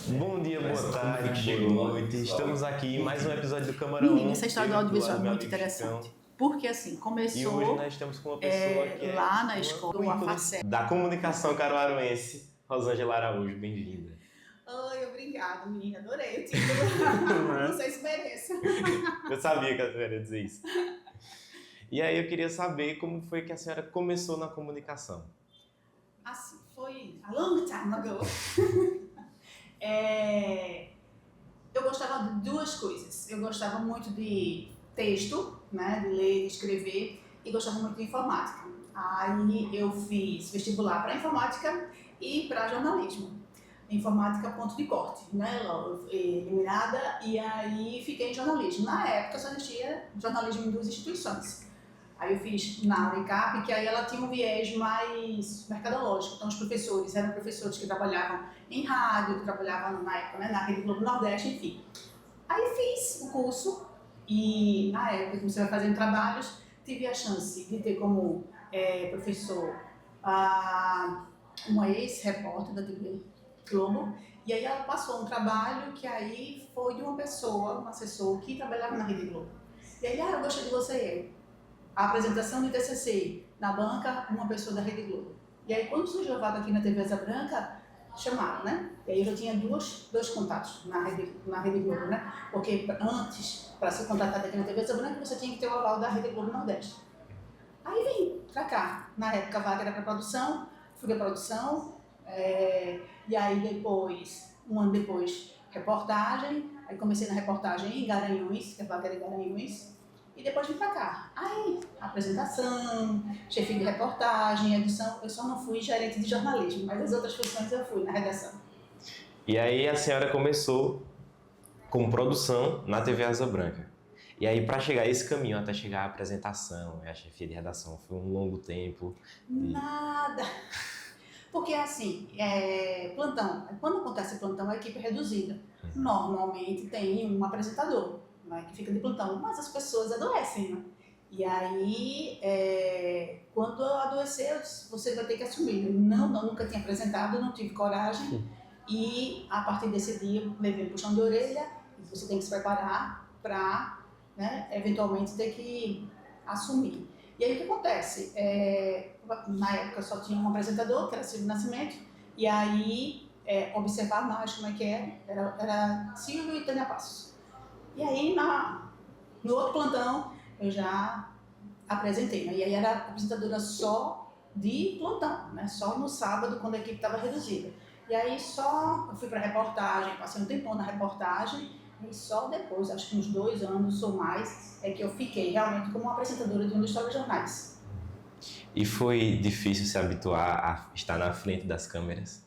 Bom dia, boa tarde, boa noite. Estamos aqui em mais um episódio do Camarão. Menina, essa história do audiovisual é muito interessante. Porque assim, começou... E hoje nós estamos com uma pessoa que lá na escola, da comunicação caruaruense, Rosângela Araújo. Bem-vinda. Oi, obrigada, menina. Adorei o título. Não sei se mereço. Eu sabia que a senhora ia dizer isso. E aí eu queria saber como foi que a senhora começou na comunicação. Assim, foi a long time ago. Eu gostava de duas coisas. Eu gostava muito de texto, né, de ler, de escrever, e gostava muito de informática. Aí eu fiz vestibular para informática e para jornalismo. Informática ponto de corte, né, logo eliminada, e aí fiquei em jornalismo. Na época só existia jornalismo em duas instituições. Aí eu fiz na Unicap, que aí ela tinha um viés mais mercadológico. Então os professores eram professores que trabalhavam em rádio, que trabalhavam na época, né, na Rede Globo Nordeste, enfim. Aí fiz o curso e na época que você vai fazendo trabalhos, tive a chance de ter como professor uma ex-repórter da TV Globo. E aí ela passou um trabalho que aí foi de uma pessoa, um assessor que trabalhava na Rede Globo. E aí, eu gostei de você. A apresentação do TCC na banca, uma pessoa da Rede Globo. E aí, quando surgiu a vaga aqui na TV Asa Branca, chamaram, né? E aí eu já tinha dois contatos na Rede Globo, né? Porque antes, para ser contratado aqui na TV Asa Branca, você tinha que ter o aval da Rede Globo Nordeste. Aí vim pra cá. Na época a vaga era para produção, fui da produção, e aí depois, um ano depois, reportagem. Aí comecei na reportagem em Garanhuns, que a vaga era em Garanhuns. E depois vim pra cá. Aí, apresentação, chefe de reportagem, edição. Eu só não fui gerente de jornalismo, mas as outras funções eu fui na redação. E aí a senhora começou com produção na TV Asa Branca. E aí, para chegar a esse caminho, até chegar à apresentação, a chefia de redação, foi um longo tempo. Nada! Porque assim, plantão, quando acontece plantão, a equipe é reduzida. Normalmente tem um apresentador, né, que fica de plantão, mas as pessoas adoecem, né? E aí, quando eu adoecer, você vai ter que assumir. Eu nunca tinha apresentado, não tive coragem. E a partir desse dia, eu levei um puxão de orelha e você tem que se preparar para, né, eventualmente ter que assumir. E aí o que acontece? Na época só tinha um apresentador, que era Silvio Nascimento, e aí observar mais como é que era Silvio e Tânia Passos. E aí no outro plantão eu já apresentei, né? E aí era apresentadora só de plantão, né? Só no sábado quando a equipe estava reduzida. E aí eu fui para reportagem, passei um tempão na reportagem, e só depois, acho que uns 2 anos ou mais, é que eu fiquei realmente como apresentadora de um dos telejornais. E foi difícil se habituar a estar na frente das câmeras?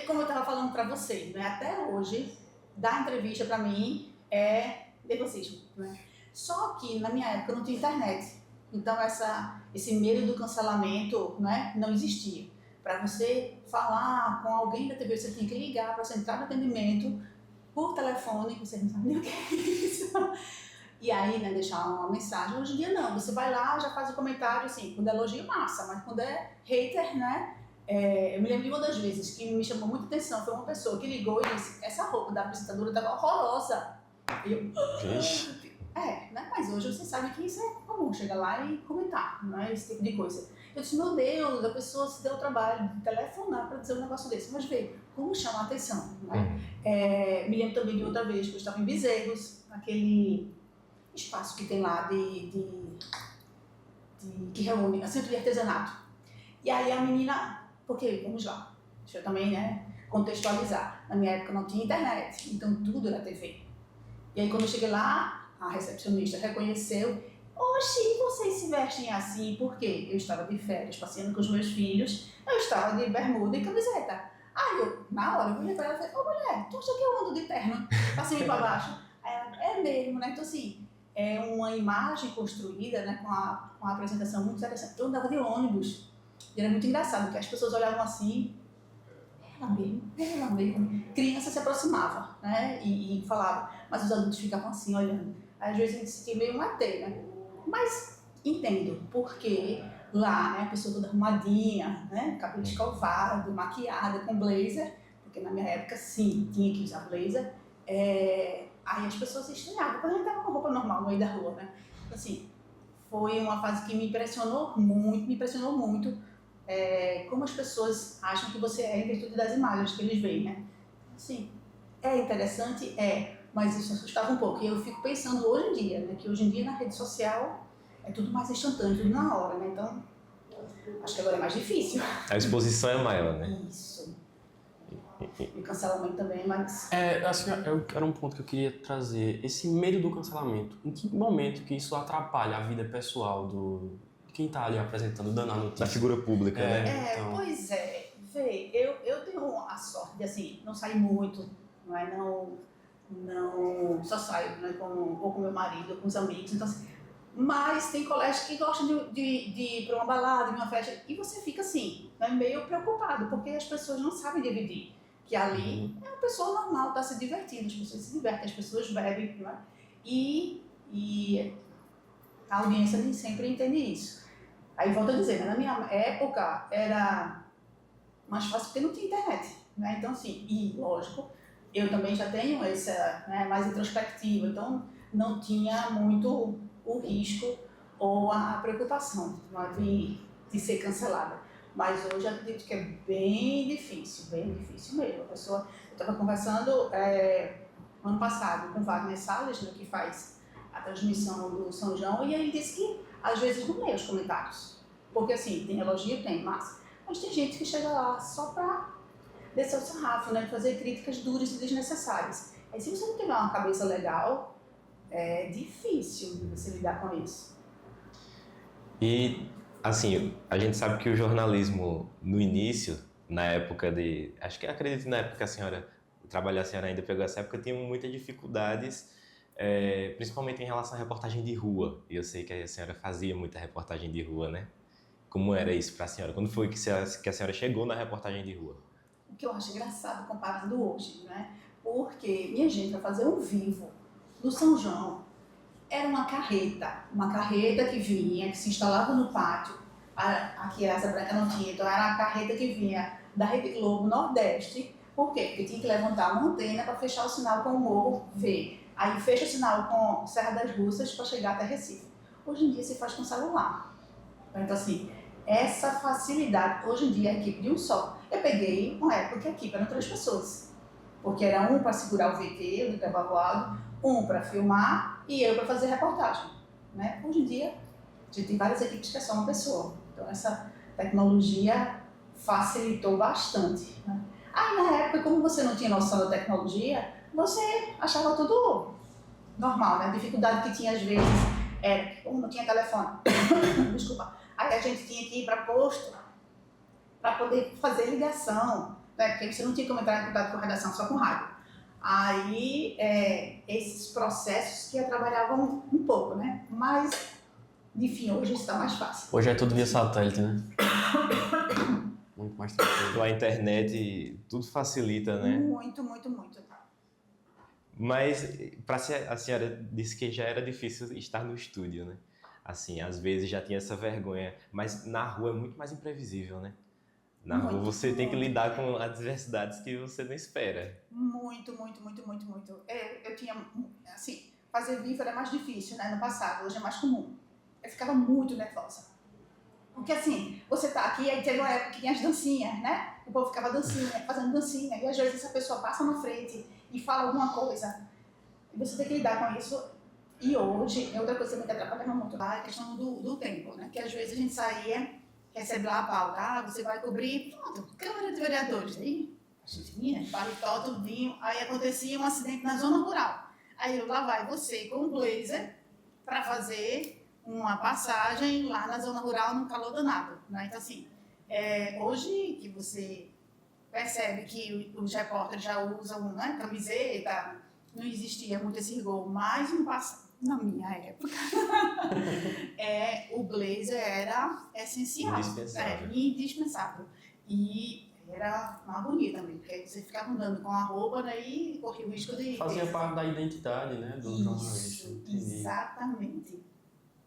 Como eu estava falando para você, né, até hoje, dar entrevista para mim é nervosismo, né? Só que na minha época não tinha internet, então esse medo do cancelamento, né, não existia. Para você falar com alguém da TV, você tinha que ligar para a central de atendimento por telefone, você não sabe nem o que é isso. E aí, né, deixar uma mensagem. Hoje em dia não, você vai lá, já faz o comentário, assim, quando é elogio, massa, mas quando é hater, né, eu me lembro de uma das vezes que me chamou muita atenção, foi uma pessoa que ligou e disse, essa roupa da apresentadora estava horrorosa. E eu, né, mas hoje você sabe que isso é comum, chega lá e comentar, né, esse tipo de coisa. Eu disse, meu Deus, a pessoa se deu o trabalho de telefonar para dizer um negócio desse, mas vê, como chama a atenção, né? Me lembro também de outra vez que eu estava em Bezerros, aquele espaço que tem lá que reúne, centro de artesanato. E aí a menina, porque, vamos lá, deixa eu também, né, contextualizar. Na minha época não tinha internet, então tudo era TV. E aí quando eu cheguei lá, a recepcionista reconheceu, oxi, vocês se vestem assim, por quê? Eu estava de férias, passeando com os meus filhos, eu estava de bermuda e camiseta. Aí eu, na hora, eu olhei pra ela e falei, ô mulher, tu acha que eu ando de terno, pra cima e pra baixo? Aí ela, é mesmo, né? Então assim, é uma imagem construída, né, com a apresentação muito interessante. Eu andava de ônibus, e era muito engraçado, porque as pessoas olhavam assim, ela mesmo. Criança se aproximava, né, e falava, mas os adultos ficavam assim, olhando. Às vezes a gente se sentia meio matei, né? Mas entendo, porque lá, né, a pessoa toda arrumadinha, né, cabelo escovado, maquiada, com blazer, porque porque na minha época, sim, tinha que usar blazer. Aí as pessoas se estranhavam, quando a gente tava com roupa normal no meio da rua, né? Assim, foi uma fase que me impressionou muito, como as pessoas acham que você é em virtude das imagens que eles veem, né? Assim, é interessante? Mas isso assustava um pouco. E eu fico pensando hoje em dia, né? Que hoje em dia na rede social é tudo mais instantâneo, tudo na hora, né? Então, acho que agora é mais difícil. A exposição é maior, né? Isso. E cancelamento também, mas... Acho que era um ponto que eu queria trazer. Esse medo do cancelamento. Em que momento que isso atrapalha a vida pessoal de quem está ali apresentando, dando a notícia? Da figura pública, né? Então... Pois é. Vê, eu tenho a sorte de, assim, não sair muito, não é? Não só saio, né, ou com meu marido, ou com os amigos, então assim, mas tem colegas que gostam de ir para uma balada, de uma festa, e você fica assim, né, meio preocupado, porque as pessoas não sabem dividir, que ali é uma pessoa normal, está se divertindo, as pessoas se divertem, as pessoas bebem, né, e a audiência nem sempre entende isso. Aí volto a dizer, né, na minha época era mais fácil porque não tinha internet, né, então assim, e lógico, eu também já tenho essa, né, mais introspectiva, então não tinha muito o risco ou a preocupação, né, de ser cancelada. Mas hoje eu acredito que é bem difícil mesmo. Eu estava conversando ano passado com o Wagner Salles, né, que faz a transmissão do São João, e ele disse que às vezes não lê os comentários. Porque assim, tem elogio, tem massa, mas tem gente que chega lá só para descer o sarrafo, né, fazer críticas duras e desnecessárias. Aí se você não tiver uma cabeça legal, é difícil você lidar com isso. E, assim, a gente sabe que o jornalismo, no início, na época de... acredito na época que a senhora trabalhou, a senhora ainda pegou essa época, tinha muitas dificuldades, principalmente em relação à reportagem de rua. E eu sei que a senhora fazia muita reportagem de rua, né? Como era isso para a senhora? Quando foi que a senhora chegou na reportagem de rua? O que eu acho engraçado comparando hoje, né? Porque, minha gente, para fazer um vivo no São João, era uma carreta que vinha, que se instalava no pátio. Aqui a Asa Branca não tinha, então era a carreta que vinha da Rede Globo Nordeste. Por quê? Porque tinha que levantar uma antena para fechar o sinal com o Morro V. Aí fecha o sinal com Serra das Russas para chegar até Recife. Hoje em dia se faz com celular. Então, assim, essa facilidade, hoje em dia, a equipe de um só. Eu peguei uma época que a equipe eram 3 pessoas, porque era um para segurar o VT, o gravado, um para filmar e eu para fazer reportagem, né? Hoje em dia, a gente tem várias equipes que é só uma pessoa, então essa tecnologia facilitou bastante, né? Aí na época, como você não tinha noção da tecnologia, você achava tudo normal, né? A dificuldade que tinha às vezes era, como não tinha telefone, desculpa, aí a gente tinha que ir para posto para poder fazer ligação, né? Porque você não tinha como entrar em contato com a redação, só com rádio. Aí, esses processos que atrapalhavam um pouco, né? Mas, enfim, hoje está mais fácil. Hoje é tudo via satélite, né? Muito mais tranquilo. A internet, tudo facilita, né? Muito. Mas a senhora disse que já era difícil estar no estúdio, né? Assim, às vezes já tinha essa vergonha, mas na rua é muito mais imprevisível, né? Na rua você tem que lidar com adversidades que você não espera. Muito. Eu tinha, assim, fazer vivo era mais difícil, né, no passado, hoje é mais comum. Eu ficava muito nervosa. Porque assim, você tá aqui, aí teve uma época que tinha as dancinhas, né? O povo ficava fazendo dancinha, e às vezes essa pessoa passa na frente e fala alguma coisa, e você tem que lidar com isso. E hoje, outra coisa que me atrapalhava muito lá é a questão do tempo, né? Que às vezes a gente saía, recebe lá a pauta, você vai cobrir, pronto, Câmara de Vereadores, aí a gente vinha, paletó, tudinho, aí acontecia um acidente na zona rural. Aí lá vai você com um blazer para fazer uma passagem lá na zona rural num calor danado, né? Então assim, hoje que você percebe que os repórteres já usam, né, camiseta, não existia muito esse rigor, mas no passado, na minha época, o blazer era essencial, indispensável. E era uma agonia também, porque você ficava andando com a roupa, né, e corria o risco de... Fazia parte da identidade, né, do jornalista. Exatamente.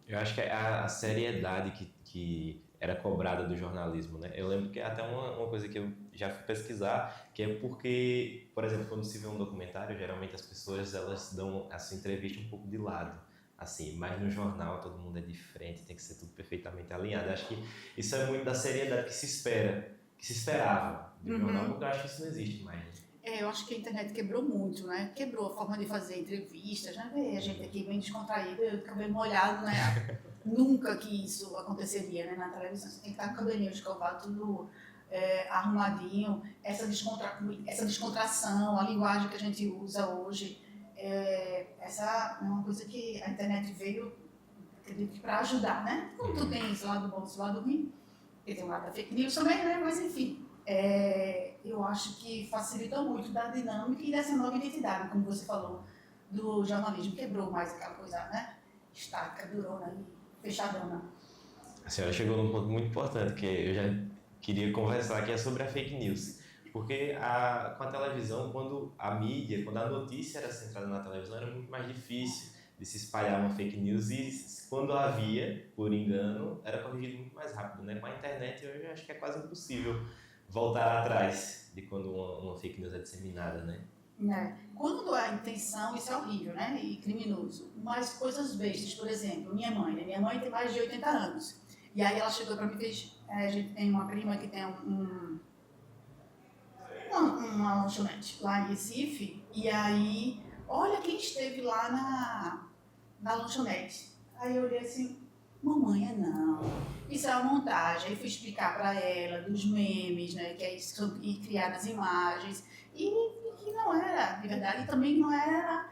Eu acho que é a seriedade que era cobrada do jornalismo, né? Eu lembro que até uma coisa que já fui pesquisar, que é porque, por exemplo, quando se vê um documentário, geralmente as pessoas elas dão essa entrevista um pouco de lado, assim, mas no jornal todo mundo é de frente, tem que ser tudo perfeitamente alinhado. Eu acho que isso é muito da seriedade que se esperava do jornal, porque eu acho que isso não existe mais. Né? Eu acho que a internet quebrou muito, né? Quebrou a forma de fazer entrevistas, né? A gente aqui bem descontraído, eu de cabelo molhado, né? Nunca que isso aconteceria, né? Na televisão você tem que estar com o cabelinho escovado, tudo arrumadinho. Essa descontração, a linguagem que a gente usa hoje, essa é uma coisa que a internet veio, acredito que para ajudar, né? Como tu tem esse lado bom, esse lado ruim, e tem o lado da fake news também, né? Mas enfim. Eu acho que facilita muito da dinâmica e dessa nova identidade, como você falou, do jornalismo. Quebrou mais aquela coisa, né? Estática, durona e fechadona. A senhora chegou num ponto muito importante, que eu já queria conversar, que é sobre a fake news. Porque com a televisão, quando a mídia, quando a notícia era centrada na televisão, era muito mais difícil de se espalhar uma fake news e quando havia, por engano, era corrigido muito mais rápido, né? Com a internet, hoje eu acho que é quase impossível voltar atrás de quando uma fake news é disseminada, né? Quando a intenção, isso é horrível, né? E criminoso. Mas coisas bestas, por exemplo, minha mãe, né? Minha mãe tem mais de 80 anos. E aí ela chegou para mim e fez... a gente tem uma prima que tem uma lanchonete lá em Recife. E aí, olha quem esteve lá na lanchonete. Aí eu olhei assim... Mamãe, não. Isso é uma montagem. Aí fui explicar para ela dos memes, né? Que são criadas imagens. E que não era, de verdade, e também não era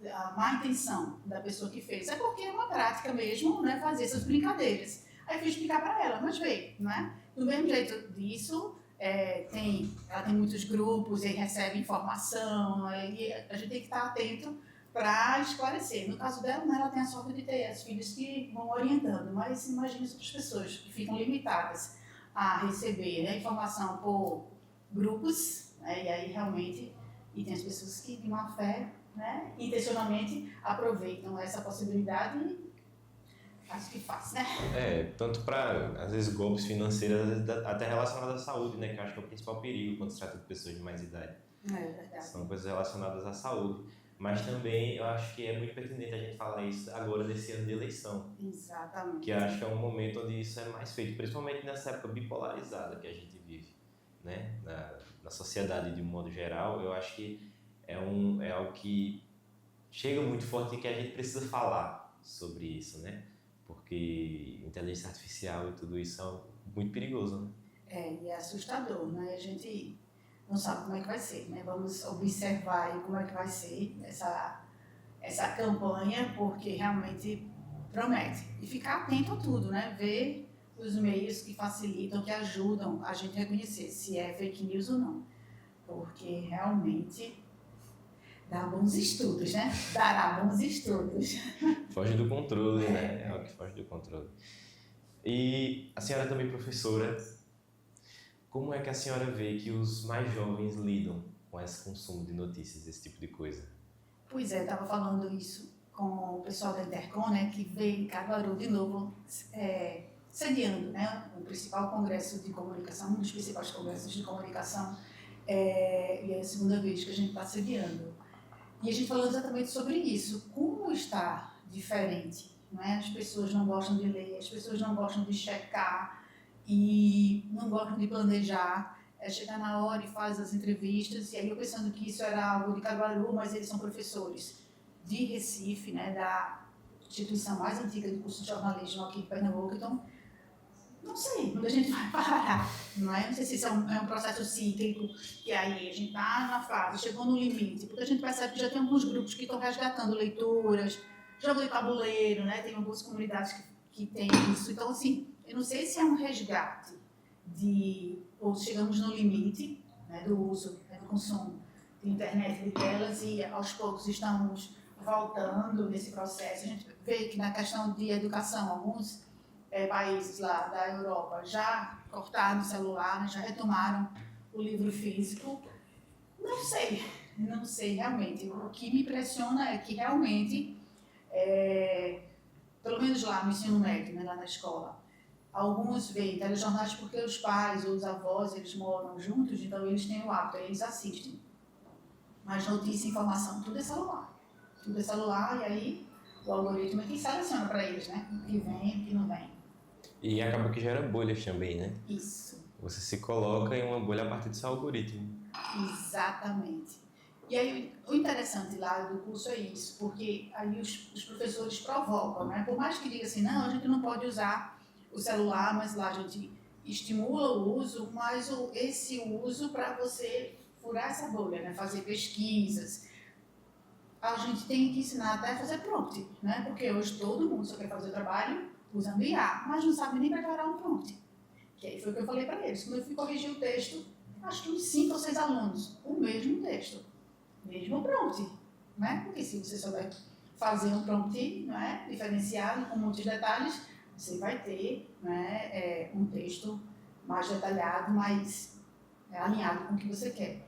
a má intenção da pessoa que fez. É porque é uma prática mesmo, né? Fazer essas brincadeiras. Aí fui explicar para ela, mas veio, né? Do mesmo jeito disso, ela tem muitos grupos e recebe informação. E a gente tem que estar atento para esclarecer. No caso dela, né, ela tem a sorte de ter as filhas que vão orientando, mas imagine outras pessoas que ficam limitadas a receber, né, informação por grupos, né, e aí realmente, e tem as pessoas que de má fé, né, intencionalmente aproveitam essa possibilidade e faz o que faz, né? Tanto para, às vezes, golpes financeiros, às vezes, até relacionados à saúde, né, que eu acho que é o principal perigo quando se trata de pessoas de mais idade. É verdade. São coisas relacionadas à saúde. Mas também eu acho que é muito pertinente a gente falar isso agora nesse ano de eleição. Exatamente. Que eu acho que é um momento onde isso é mais feito, principalmente nessa época bipolarizada que a gente vive, né? Na sociedade de um modo geral, eu acho que é algo que chega muito forte e que a gente precisa falar sobre isso, né? Porque inteligência artificial e tudo isso é muito perigoso, né? E é assustador, né? A gente não sabe como é que vai ser, né? Vamos observar aí como é que vai ser essa campanha, porque realmente promete. E ficar atento a tudo, né? Ver os meios que facilitam, que ajudam a gente a reconhecer se é fake news ou não. Porque realmente dá bons estudos, né? Dará bons estudos. Foge do controle, né? É algo que foge do controle. E a senhora também professora, como é que a senhora vê que os mais jovens lidam com esse consumo de notícias, esse tipo de coisa? Pois é, eu estava falando isso com o pessoal da Intercom, né, que veio em Caruaru de novo, sediando, né, o principal congresso de comunicação, um dos principais congressos de comunicação, e é a segunda vez que a gente está sediando. E a gente falou exatamente sobre isso, como está diferente, né? As pessoas não gostam de ler, as pessoas não gostam de checar, e não gostam de planejar, chegar na hora e faz as entrevistas, e aí eu pensando que isso era algo de Caruaru, mas eles são professores de Recife, né, da instituição mais antiga de curso de jornalismo aqui em Pernambuco, então não sei onde a gente vai parar, não é? Não sei se isso é um processo cíclico, que aí a gente está na fase, chegou no limite, porque a gente percebe que já tem alguns grupos que estão resgatando leituras, jogo de tabuleiro, né, tem algumas comunidades que tem isso, então assim, eu não sei se é um resgate ou chegamos no limite, né, do uso, né, do consumo de internet, de telas, e aos poucos estamos voltando nesse processo. A gente vê que na questão de educação, alguns países lá da Europa já cortaram o celular, né, já retomaram o livro físico. Não sei realmente. O que me impressiona é que realmente, pelo menos lá no ensino médio, né, lá na escola, Alguns veem telejornais porque os pais ou os avós, eles moram juntos, então eles têm o hábito, eles assistem. Mas notícia e informação, tudo é celular. Tudo é celular e aí o algoritmo é que seleciona para eles, né? O que vem e o que não vem. E acaba que gera bolhas também, né? Isso. Você se coloca em uma bolha a partir do seu algoritmo. Exatamente. E aí o interessante lá do curso é isso, porque aí os professores provocam, né? Por mais que diga assim, não, a gente não pode usar o celular, mas lá a gente estimula o uso, mas esse uso para você furar essa bolha, né? Fazer pesquisas. A gente tem que ensinar até a fazer prompt, né? Porque hoje todo mundo só quer fazer o trabalho usando IA, mas não sabe nem preparar um prompt. Que aí foi o que eu falei para eles. Quando eu fui corrigir o texto, acho que uns 5 ou 6 alunos, o mesmo texto, mesmo prompt, né? Porque se você souber fazer um prompt, né, diferenciado, com muitos detalhes, você vai ter, né, um texto mais detalhado, mais alinhado com o que você quer.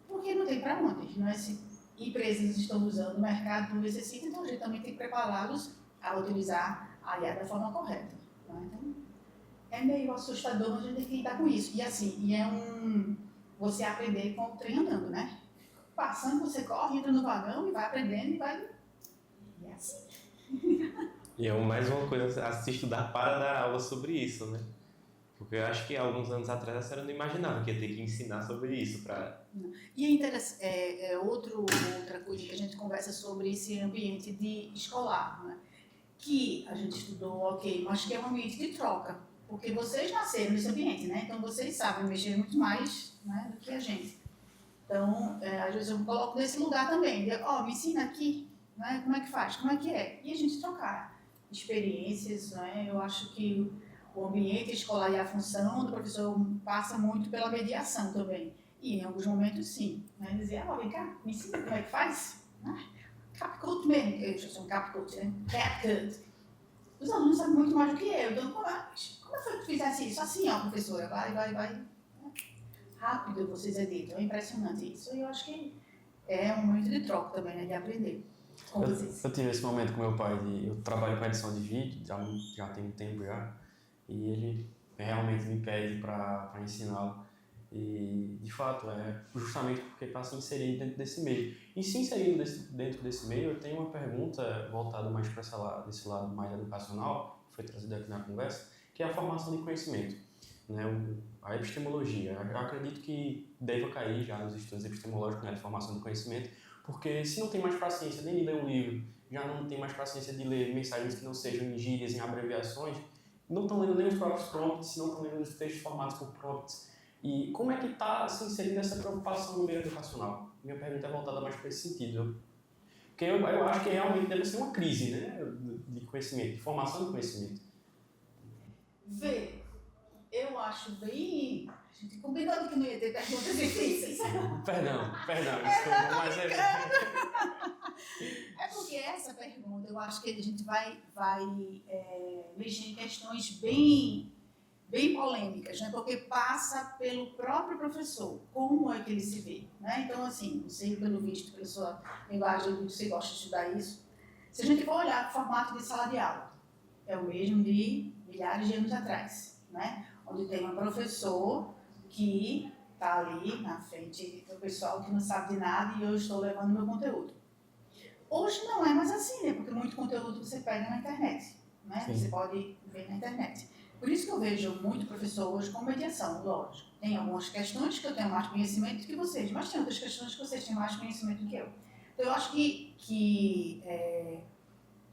Porque não tem para onde, não é? Se empresas estão usando, o mercado não necessita, então a gente também tem que prepará-los a utilizar a IA da forma correta. Né? Então, é meio assustador, mas a gente tem que lidar com isso. E assim, você aprender com o trem andando, né? Passando, você corre, entra no vagão e vai aprendendo e vai... E é assim. E é mais uma coisa a se estudar para dar aula sobre isso, né? Porque eu acho que há alguns anos atrás a senhora não imaginava que ia ter que ensinar sobre isso para... E é interessante, outra coisa que a gente conversa sobre esse ambiente de escolar, né? Que a gente estudou, ok, mas que é um ambiente de troca, porque vocês nasceram nesse ambiente, né? Então vocês sabem mexer muito mais, né, do que a gente. Então, às vezes eu me coloco nesse lugar também, me ensina aqui, né? Como é que faz, como é que é? E a gente trocar experiências, né? Eu acho que o ambiente escolar e a função do professor passa muito pela mediação também. E em alguns momentos, sim. Né? Dizer, vem cá, me ensina como é que faz. CapCut mesmo, eu sou um CapCut, né? CapCut. Os alunos sabem muito mais do que eu. Então, como foi que tu fizesse isso? Assim, ó, professora, vai. Rápido vocês editam, é impressionante isso. E eu acho que é um momento de troca também, né? De aprender com vocês. Eu tive esse momento com meu pai, eu trabalho com edição de vídeo, já tem um tempo já. E ele realmente me pede para ensiná-lo. E, de fato, é justamente porque está se inserindo dentro desse meio. E se inserindo dentro desse meio, eu tenho uma pergunta voltada mais para esse lado mais educacional, que foi trazida aqui na conversa, que é a formação de conhecimento, né? A epistemologia. Eu acredito que deva cair já nos estudos epistemológicos, né, de formação de conhecimento, porque se não tem mais paciência nem de ler um livro, já não tem mais paciência de ler mensagens que não sejam em gírias, em abreviações, não estão lendo nem os próprios prompts, não estão lendo os textos formados por prompts. E como é que está se inserindo essa preocupação no meio educacional? Minha pergunta é voltada mais para esse sentido. Porque eu acho que realmente deve ser uma crise, né, de conhecimento, de formação de conhecimento. Eu acho bem... A gente combinou que não ia ter perguntas difíceis. Perdão, mas É porque essa pergunta, eu acho que a gente vai mexer em questões bem polêmicas, né? Porque passa pelo próprio professor, como é que ele se vê, né? Então, assim, você, pelo visto, pela sua linguagem, você gosta de estudar isso. Se a gente for olhar o formato de sala de aula, é o mesmo de milhares de anos atrás, né? Onde tem um professor que está ali na frente do pessoal que não sabe de nada e eu estou levando meu conteúdo. Hoje não é mais assim, né? Porque muito conteúdo você pega na internet, né? Sim. Você pode ver na internet. Por isso que eu vejo muito professor hoje com mediação, lógico. Tem algumas questões que eu tenho mais conhecimento do que vocês, mas tem outras questões que vocês têm mais conhecimento do que eu. Então eu acho que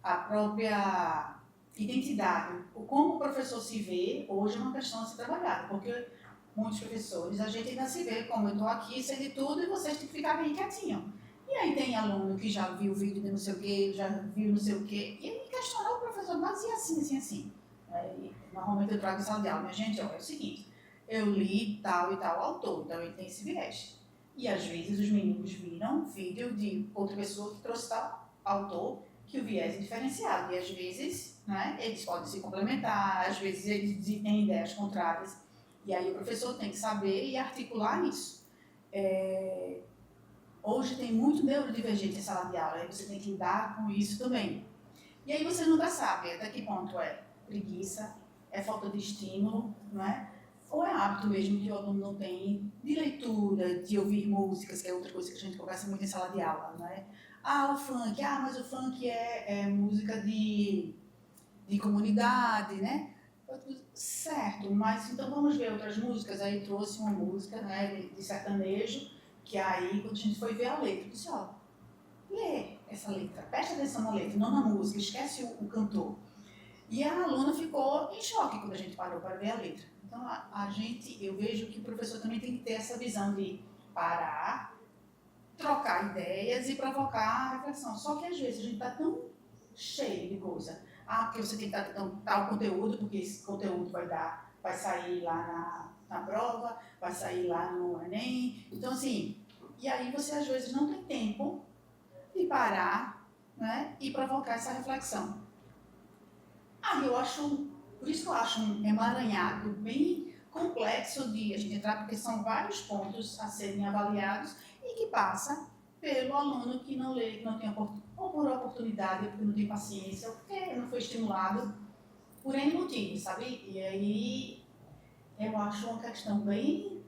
a própria identidade, como o professor se vê, hoje é uma questão a ser trabalhada, porque muitos professores, a gente ainda se vê como eu estou aqui, sei de tudo, e vocês têm que ficar bem quietinho. E aí tem aluno que já viu o vídeo de não sei o quê, já viu não sei o quê, e ele questionou o professor, mas e assim. Normalmente eu trago em sala de aula, minha gente, é o seguinte, eu li tal e tal autor, então ele tem esse viés. E às vezes os meninos viram vídeo de outra pessoa que trouxe tal autor, que o viés é diferenciado. E às vezes, né, eles podem se complementar, às vezes eles têm ideias contrárias. E aí o professor tem que saber e articular isso. Hoje tem muito neurodivergente em sala de aula, aí você tem que lidar com isso também. E aí você nunca sabe até que ponto é preguiça, é falta de estímulo, não é? Ou é hábito mesmo que o aluno não tem de leitura, de ouvir músicas, que é outra coisa que a gente conversa muito em sala de aula, não é? O funk, mas o funk é música de comunidade, né? Certo, mas então vamos ver outras músicas. Aí trouxe uma música, né, de sertanejo, que aí quando a gente foi ver a letra, eu disse, lê essa letra, presta atenção na letra, não na música, esquece o cantor. E a aluna ficou em choque quando a gente parou para ver a letra. Então eu vejo que o professor também tem que ter essa visão de parar, trocar ideias e provocar a reflexão. Só que às vezes a gente está tão cheio de coisa. Porque você tem que dar tal conteúdo, porque esse conteúdo vai sair lá na prova, vai sair lá no Enem. Então, assim, e aí você às vezes não tem tempo de parar, né, e provocar essa reflexão. Por isso que eu acho um emaranhado bem complexo de a gente entrar, porque são vários pontos a serem avaliados e que passa pelo aluno que não lê, que não tem ou por oportunidade, porque não tem paciência, ou porque não foi estimulado por N motivos, sabe? E aí eu acho uma questão bem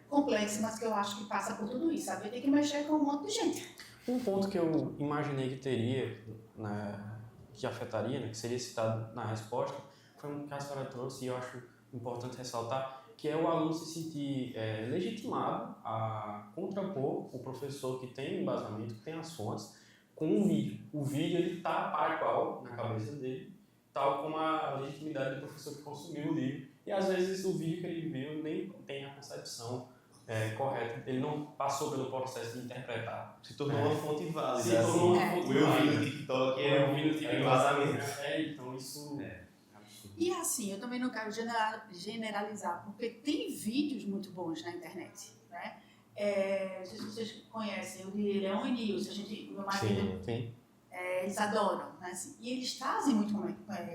complexa, mas que eu acho que passa por tudo isso, sabe? Tem que mexer com um monte de gente. Um ponto que eu imaginei que teria, né, que afetaria, né, que seria citado na resposta, foi um que a senhora trouxe e eu acho importante ressaltar, que é o aluno se sentir legitimado a contrapor o professor que tem o embasamento, que tem as fontes, com o vídeo. O vídeo ele está par igual na cabeça dele, tal como a legitimidade do professor que consumiu o livro. E às vezes o vídeo que ele viu nem tem a concepção correta, ele não passou pelo processo de interpretar. Se tornou uma fonte válida. Se tornou uma fonte válida. O eu vi no TikTok é um embasamento. Então isso E assim, eu também não quero generalizar, porque tem vídeos muito bons na internet, né? Não sei se vocês conhecem o de Leon e Nilson, meu marido, sim. Eles adoram, né? Assim, e eles trazem muito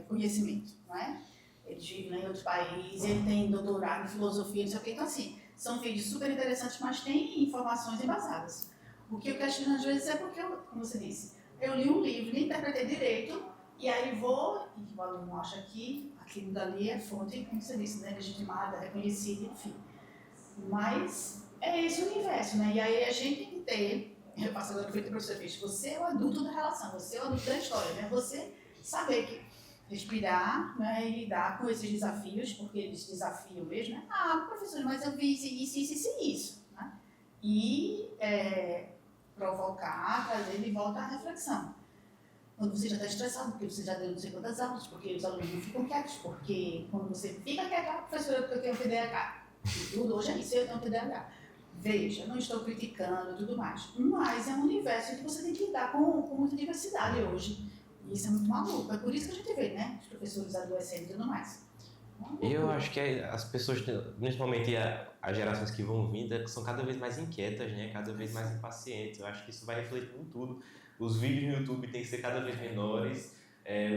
conhecimento, não é? Eles vivem em outros países, ele tem doutorado em filosofia, não sei o quê, então assim, são vídeos super interessantes, mas tem informações embasadas. O que eu questiono às vezes é porque, como você disse, eu li um livro, nem interpretei direito, e aí e o aluno acha que aquilo dali é fonte, como você disse, né, legitimada, reconhecida, enfim. Mas é esse o universo, né? E aí a gente tem que ter, eu passo agora para o professor Fisch, você é o adulto da relação, você é o adulto da história, né? Você saber que respirar, né, e lidar com esses desafios, porque eles desafiam mesmo, né? Professor, mas eu vi isso, né? E provocar, trazer de volta a reflexão. Quando você já está estressado, porque você já deu não sei quantas aulas, porque os alunos não ficam quietos, porque quando você fica quieto, professora, porque eu tenho TDAH. E tudo, hoje é isso, eu tenho TDAH. Veja, não estou criticando e tudo mais, mas é um universo em que você tem que lidar com muita diversidade hoje. E isso é muito maluco, é por isso que a gente vê, né, os professores adoecendo e tudo mais. E eu acho que as pessoas, principalmente as gerações que vão vindo, são cada vez mais inquietas, né? Cada vez mais impacientes. Eu acho que isso vai refletir em tudo. Os vídeos no YouTube têm que ser cada vez menores,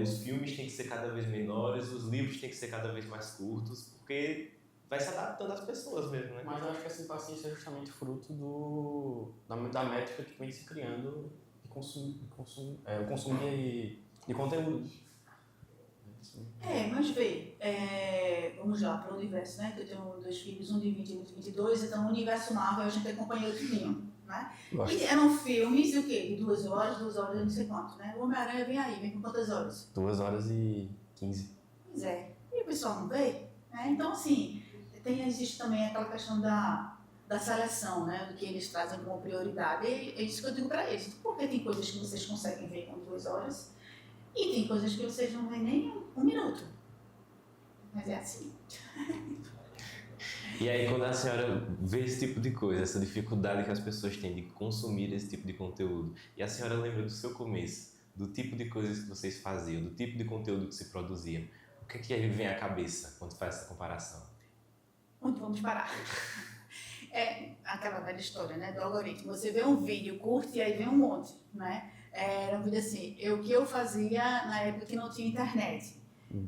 os filmes têm que ser cada vez menores, os livros têm que ser cada vez mais curtos, porque vai se adaptando às pessoas mesmo, né? Mas eu acho que essa impaciência é justamente fruto da métrica que vem se criando de o consumo de conteúdo. Mas vê, vamos lá para o universo, né? Que eu tenho 2 filhos, um de 20 e outro de 22, então o universo Marvel a gente acompanhou tudinho, né? E eram filmes de o quê? De 2 horas, 2 horas, eu não sei quanto, né? O Homem-Aranha vem aí, vem com quantas horas? 2 horas e 15. Pois é. E o pessoal não vê? Então, assim, existe também aquela questão da seleção, né? Do que eles trazem como prioridade. E é isso que eu digo para eles. Porque tem coisas que vocês conseguem ver com 2 horas e tem coisas que vocês não veem nem 1 minuto. Mas é assim. E aí, quando a senhora vê esse tipo de coisa, essa dificuldade que as pessoas têm de consumir esse tipo de conteúdo, e a senhora lembra do seu começo, do tipo de coisas que vocês faziam, do tipo de conteúdo que se produziam, o que é que vem à cabeça quando faz essa comparação? Onde vamos parar? É aquela velha história, né, do algoritmo. Você vê um vídeo, curte e aí vem um monte, né? Era um vídeo assim, o que eu fazia na época que não tinha internet.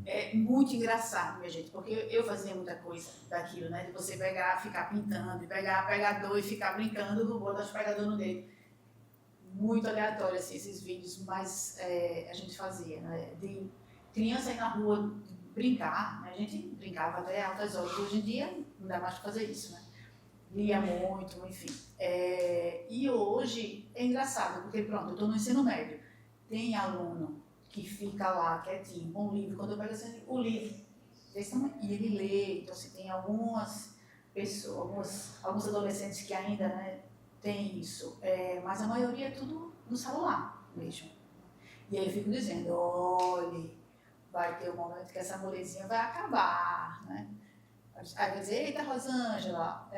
É muito engraçado, minha gente, porque eu fazia muita coisa daquilo, né? De você pegar, ficar pintando, pegar pegador e ficar brincando do botar os pegador no dedo. Muito aleatório, assim, esses vídeos, mas a gente fazia, né? De criança aí na rua, brincar, né? A gente brincava até altas horas. Hoje em dia não dá mais para fazer isso, né? Lia muito, enfim. E hoje é engraçado, porque pronto, eu estou no ensino médio. Tem aluno que fica lá quietinho com o livro, quando eu pego assim, o livro, e ele lê. Então, assim, tem algumas pessoas, alguns adolescentes que ainda, né, tem isso, mas a maioria é tudo no celular mesmo. E aí eu fico dizendo, olhe, vai ter um momento que essa molezinha vai acabar, né? Aí vai dizer, eita, Rosângela,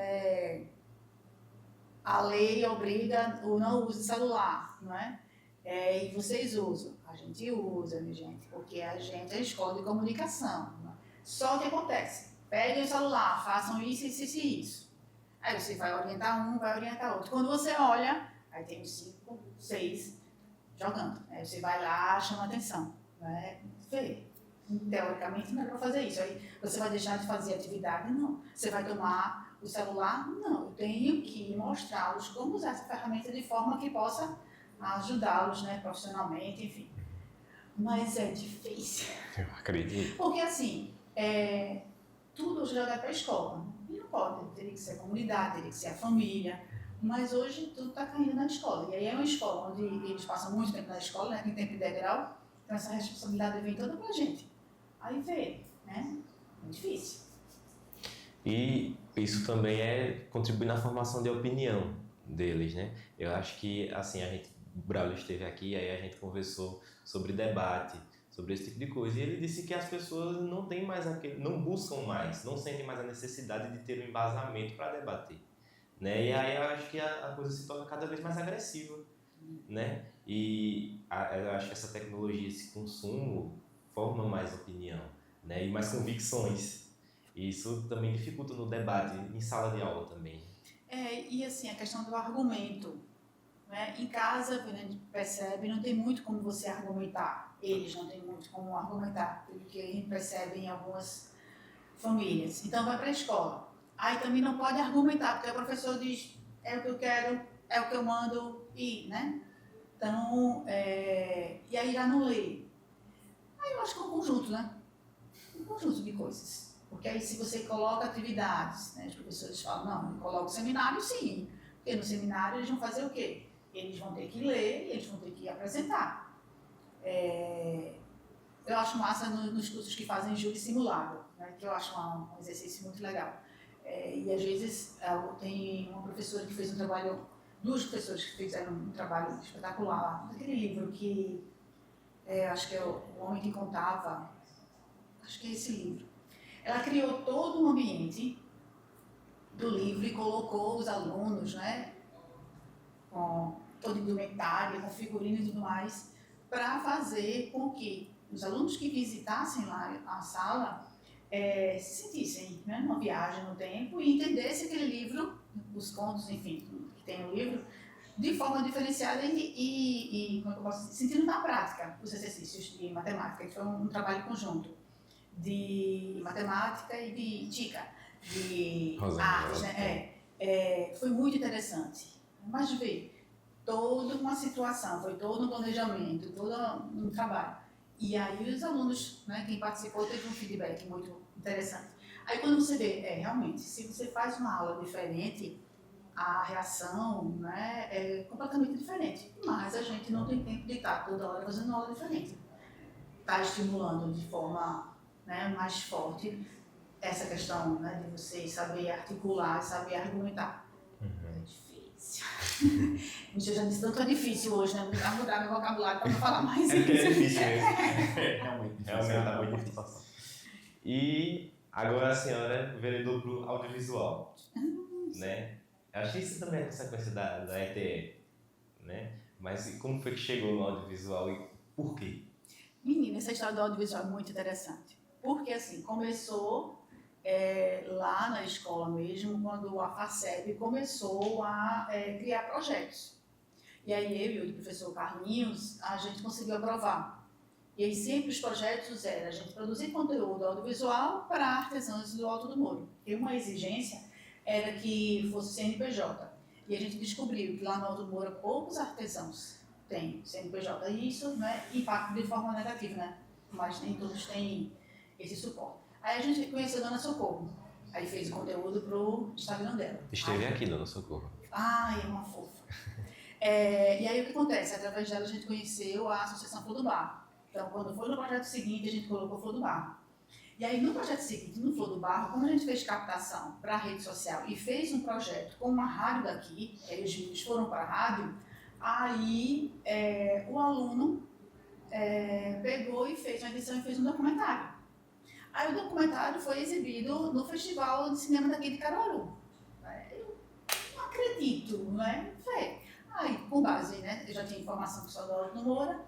a lei obriga o não uso de celular, não é? E vocês usam? A gente usa, minha gente, porque a gente é escola de comunicação. Não é? Só que acontece, peguem o celular, façam isso, isso, isso e isso. Aí você vai orientar um, vai orientar outro. Quando você olha, aí tem uns 5, 6 jogando. Aí você vai lá, chama atenção. Né? Vê. Teoricamente não é para fazer isso. Aí você vai deixar de fazer atividade? Não. Você vai tomar o celular? Não. Eu tenho que mostrá-los como usar essa ferramenta de forma que possa ajudá-los, né, profissionalmente, enfim. Mas é difícil. Eu acredito. Porque assim, tudo já vai para a escola. E não pode, teria que ser a comunidade, teria que ser a família. Mas hoje tudo está caindo na escola. E aí é uma escola onde eles passam muito tempo na escola, né, em tempo integral. Então essa responsabilidade vem toda para a gente. Aí vê, né? É difícil. E isso também contribuir na formação de opinião deles, né? Eu acho que, assim, o Braulio esteve aqui, aí a gente conversou sobre debate, sobre esse tipo de coisa, e ele disse que as pessoas não têm mais não buscam mais, não sentem mais a necessidade de ter um embasamento para debater, né? E aí eu acho que a coisa se torna cada vez mais agressiva, né? E eu acho que essa tecnologia, esse consumo, forma mais opinião, né? E mais convicções. E isso também dificulta no debate, em sala de aula também. E assim, a questão do argumento. Né? Em casa, a gente percebe, não tem muito como você argumentar. Eles não têm muito como argumentar, porque a gente percebe em algumas famílias. Então, vai para a escola. Aí também não pode argumentar, porque o professor diz, é o que eu quero, é o que eu mando ir, né? Então, e aí já não lê. Aí eu acho que é um conjunto, né? Um conjunto de coisas. Porque aí se você coloca atividades, né, os professores falam, não, eu coloco seminário sim, porque no seminário eles vão fazer o quê? Eles vão ter que ler e eles vão ter que apresentar. Eu acho massa nos cursos que fazem júri simulado, né, que eu acho um exercício muito legal. E às vezes tem uma professora que fez um trabalho, duas professoras que fizeram um trabalho espetacular, aquele livro que acho que é O Homem que Contava, acho que é esse livro. Ela criou todo um ambiente do livro e colocou os alunos, né, com todo indumentário, com figurino e tudo mais, para fazer com que os alunos que visitassem lá a sala se sentissem, né, numa viagem no tempo e entendessem aquele livro, os contos, enfim, que tem no livro, de forma diferenciada e como é que eu posso dizer, sentindo na prática os exercícios de matemática, que foi um trabalho conjunto de matemática e de TICA, de artes, né? Foi muito interessante. Mas vê, toda uma situação, foi todo um planejamento, todo um trabalho. E aí os alunos, né, quem participou, teve um feedback muito interessante. Aí quando você vê, realmente, se você faz uma aula diferente, a reação, né, é completamente diferente. Mas a gente não tem tempo de estar toda hora fazendo uma aula diferente. Está estimulando de forma, né, mais forte essa questão, né, de você saber articular, saber argumentar. É difícil. Eu já disse tanto é difícil hoje, né? Vou mudar meu vocabulário para não falar mais isso. É porque é difícil mesmo. Realmente tá muito difícil. E agora a senhora vereador para o audiovisual, né? Eu acho que isso também é consequência da ETE, né? Mas como foi que chegou no audiovisual e por quê? Menina, essa história do audiovisual é muito interessante. Porque, assim, começou lá na escola mesmo, quando a FACEP começou a criar projetos. E aí eu e o professor Carlinhos, a gente conseguiu aprovar. E aí sempre os projetos eram a gente produzir conteúdo audiovisual para artesãos do Alto do Moro. E uma exigência era que fosse CNPJ. E a gente descobriu que lá no Alto do Moro poucos artesãos têm CNPJ. E isso, né, impacta de forma negativa, né? Mas nem todos têm esse suporte. Aí a gente conheceu a Dona Socorro. Aí fez o conteúdo pro Instagram dela. Esteve aqui, Dona Socorro. Ai, é uma fofa. E aí o que acontece? Através dela a gente conheceu a Associação Flor do Barro. Então, quando foi no projeto seguinte, a gente colocou Flor do Barro. E aí, no projeto seguinte, no Flor do Barro, como a gente fez captação para a rede social e fez um projeto com uma rádio daqui, aí os vídeos foram para a rádio, aí o aluno pegou e fez uma edição e fez um documentário. Aí o documentário foi exibido no Festival de Cinema daqui de Caruaru. Eu não acredito, né? Aí, com base, né, eu já tinha informação que sou do Alto Moura,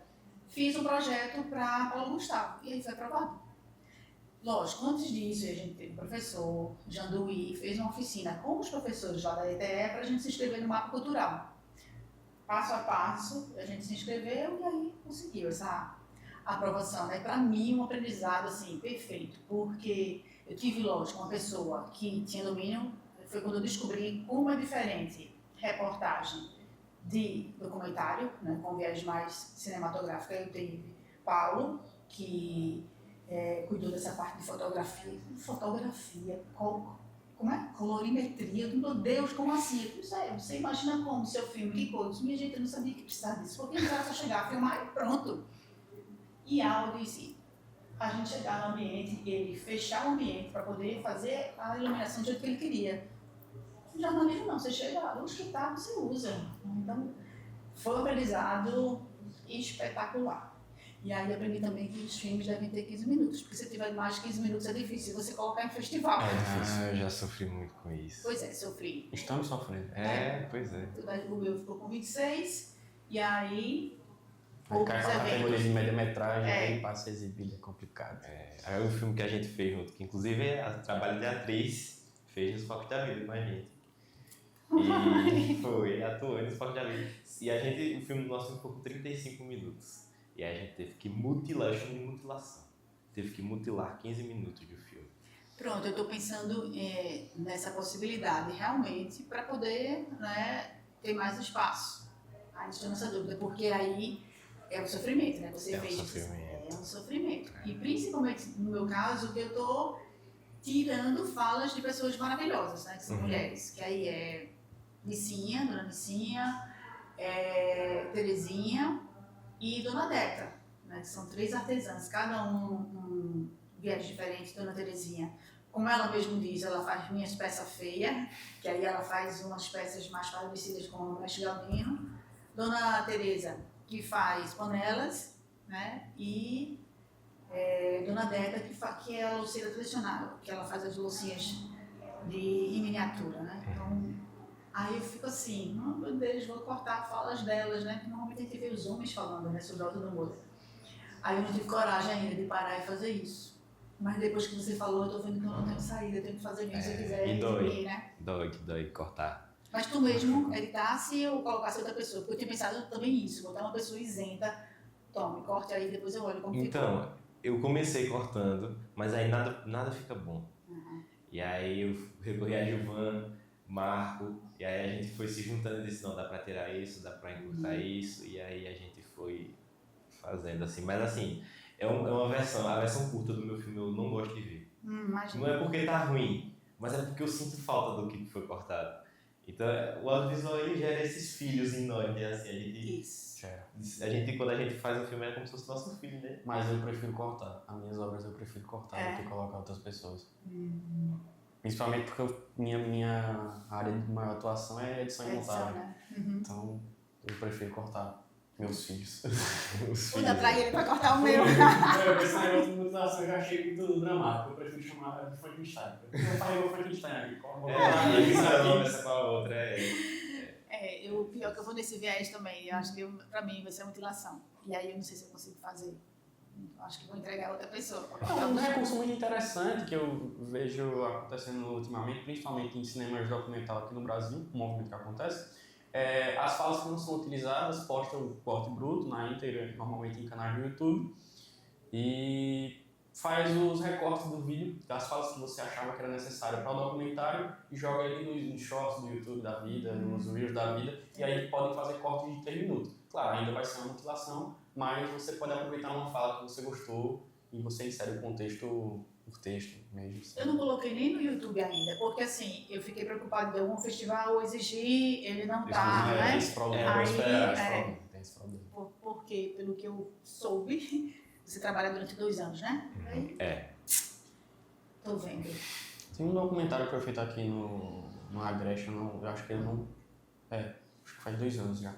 fiz um projeto para Paulo Gustavo e aí foi aprovado. Lógico, antes disso, a gente teve um professor, Janduí, fez uma oficina com os professores lá da ETE para a gente se inscrever no mapa cultural. Passo a passo, a gente se inscreveu e aí conseguiu essa aprovação. Né? Para mim, um aprendizado assim, perfeito, porque eu tive, lógico, uma pessoa que tinha domínio, foi quando eu descobri como é diferente reportagem de documentário, né, com viés mais cinematográfica. Eu tive Paulo, que cuidou dessa parte de fotografia, como é? Colorimetria, meu Deus, como assim? Você imagina como seu filme, que coisa? Minha gente, eu não sabia que precisava disso, porque não era só chegar, filmar e pronto. E áudio em si. A gente chegar no ambiente, ele fechar o ambiente para poder fazer a iluminação do jeito que ele queria. Jornalismo não, você chega lá, os que tá, você usa. Então, foi um aprendizado espetacular. E aí eu aprendi também que os filmes devem ter 15 minutos, porque se tiver mais de 15 minutos é difícil você colocar em festival. É difícil. Eu já sofri muito com isso. Pois é, sofri. Estamos sofrendo. Pois é. O meu ficou com 26, e aí Aí cai com a categoria de média-metragem, aí passa a exibir, é complicado. Aí o filme que a gente fez junto, que inclusive é o trabalho de atriz, fez Nos Focos da Vida com a gente. E foi, atuou nos Focos da Vida. E o filme nosso ficou com 35 minutos. E aí a gente teve que mutilar, eu chamo de mutilação. Teve que mutilar 15 minutos do filme. Pronto, eu estou pensando nessa possibilidade realmente para poder, né, ter mais espaço. Aí estou nessa dúvida, porque aí é um sofrimento, né? Você fez sofrimento. É um sofrimento. E principalmente no meu caso, que eu estou tirando falas de pessoas maravilhosas, né? Que são mulheres. Que aí é Nicinha, Dona Nicinha, Terezinha e Dona Deca, né? Que são 3 artesãs, cada um viés diferente. Dona Terezinha, como ela mesmo diz, ela faz minhas peças feias, que aí ela faz umas peças mais parecidas com o Mestre Galdino. Dona Teresa, que faz panelas, né? E Dona Deca, que é a louceira tradicional, que ela faz as loucinhas em miniatura, né? Então, aí eu fico assim, meu Deus, vou cortar falas delas, né? Porque normalmente a gente vê os homens falando, né, sobre o Alto do Moura. Aí eu não tive coragem ainda de parar e fazer isso. Mas depois que você falou, eu tô vendo que eu não tenho saída, eu tenho que fazer mesmo se eu quiser exibir, né? Dói cortar. Mas tu mesmo editasse ou colocasse outra pessoa? Porque eu tinha pensado também nisso, botar uma pessoa isenta, tome, corte aí, depois eu olho como ficou. Então, eu comecei cortando, mas aí nada fica bom. E aí eu recorri a Gilvan, Marco, e aí a gente foi se juntando e disse, não, dá pra tirar isso, dá pra encurtar isso, e aí a gente foi fazendo assim. Mas assim, a versão curta do meu filme eu não gosto de ver. Não é porque tá ruim, mas é porque eu sinto falta do que foi cortado. Então, o audiovisual ele gera esses filhos em nós, né? Assim, quando a gente faz um filme é como se fosse nosso filho, né? Mas eu prefiro cortar. As minhas obras eu prefiro cortar do que colocar outras pessoas. Principalmente porque minha área de maior atuação é edição e montagem. Né? Então, eu prefiro cortar meus filhos. Cuida pra ele pra cortar o meu. Esse negócio de mutação eu já achei muito dramático. Eu prefiro chamar de Frankenstein. Eu falei o Frankenstein aqui. Essa com a outra O pior que eu vou nesse viés também. Eu acho que pra mim vai ser mutilação. E aí eu não sei se eu consigo fazer. Eu acho que vou entregar a outra pessoa. Um recurso muito interessante que eu vejo acontecendo ultimamente, principalmente em cinemas documental aqui no Brasil, um movimento que acontece, as falas que não são utilizadas postam o corte bruto na íntegra, normalmente em canais do YouTube, e faz os recortes do vídeo, das falas que você achava que era necessário para o documentário, e joga ele nos shorts do YouTube da vida, nos reels da vida, e aí podem fazer cortes de 3 minutos. Claro, ainda vai ser uma mutilação, mas você pode aproveitar uma fala que você gostou e você insere o contexto por texto mesmo. Assim. Eu não coloquei nem no YouTube ainda, porque assim, eu fiquei preocupada de algum festival exigir, ele não tá, Tem né? esse problema. Aí, Tem esse problema. Porque, pelo que eu soube, você trabalha durante 2 anos, né? Aí, tô vendo. Tem um documentário que foi feito aqui no Agreste, eu acho que ele não... acho que faz 2 anos já.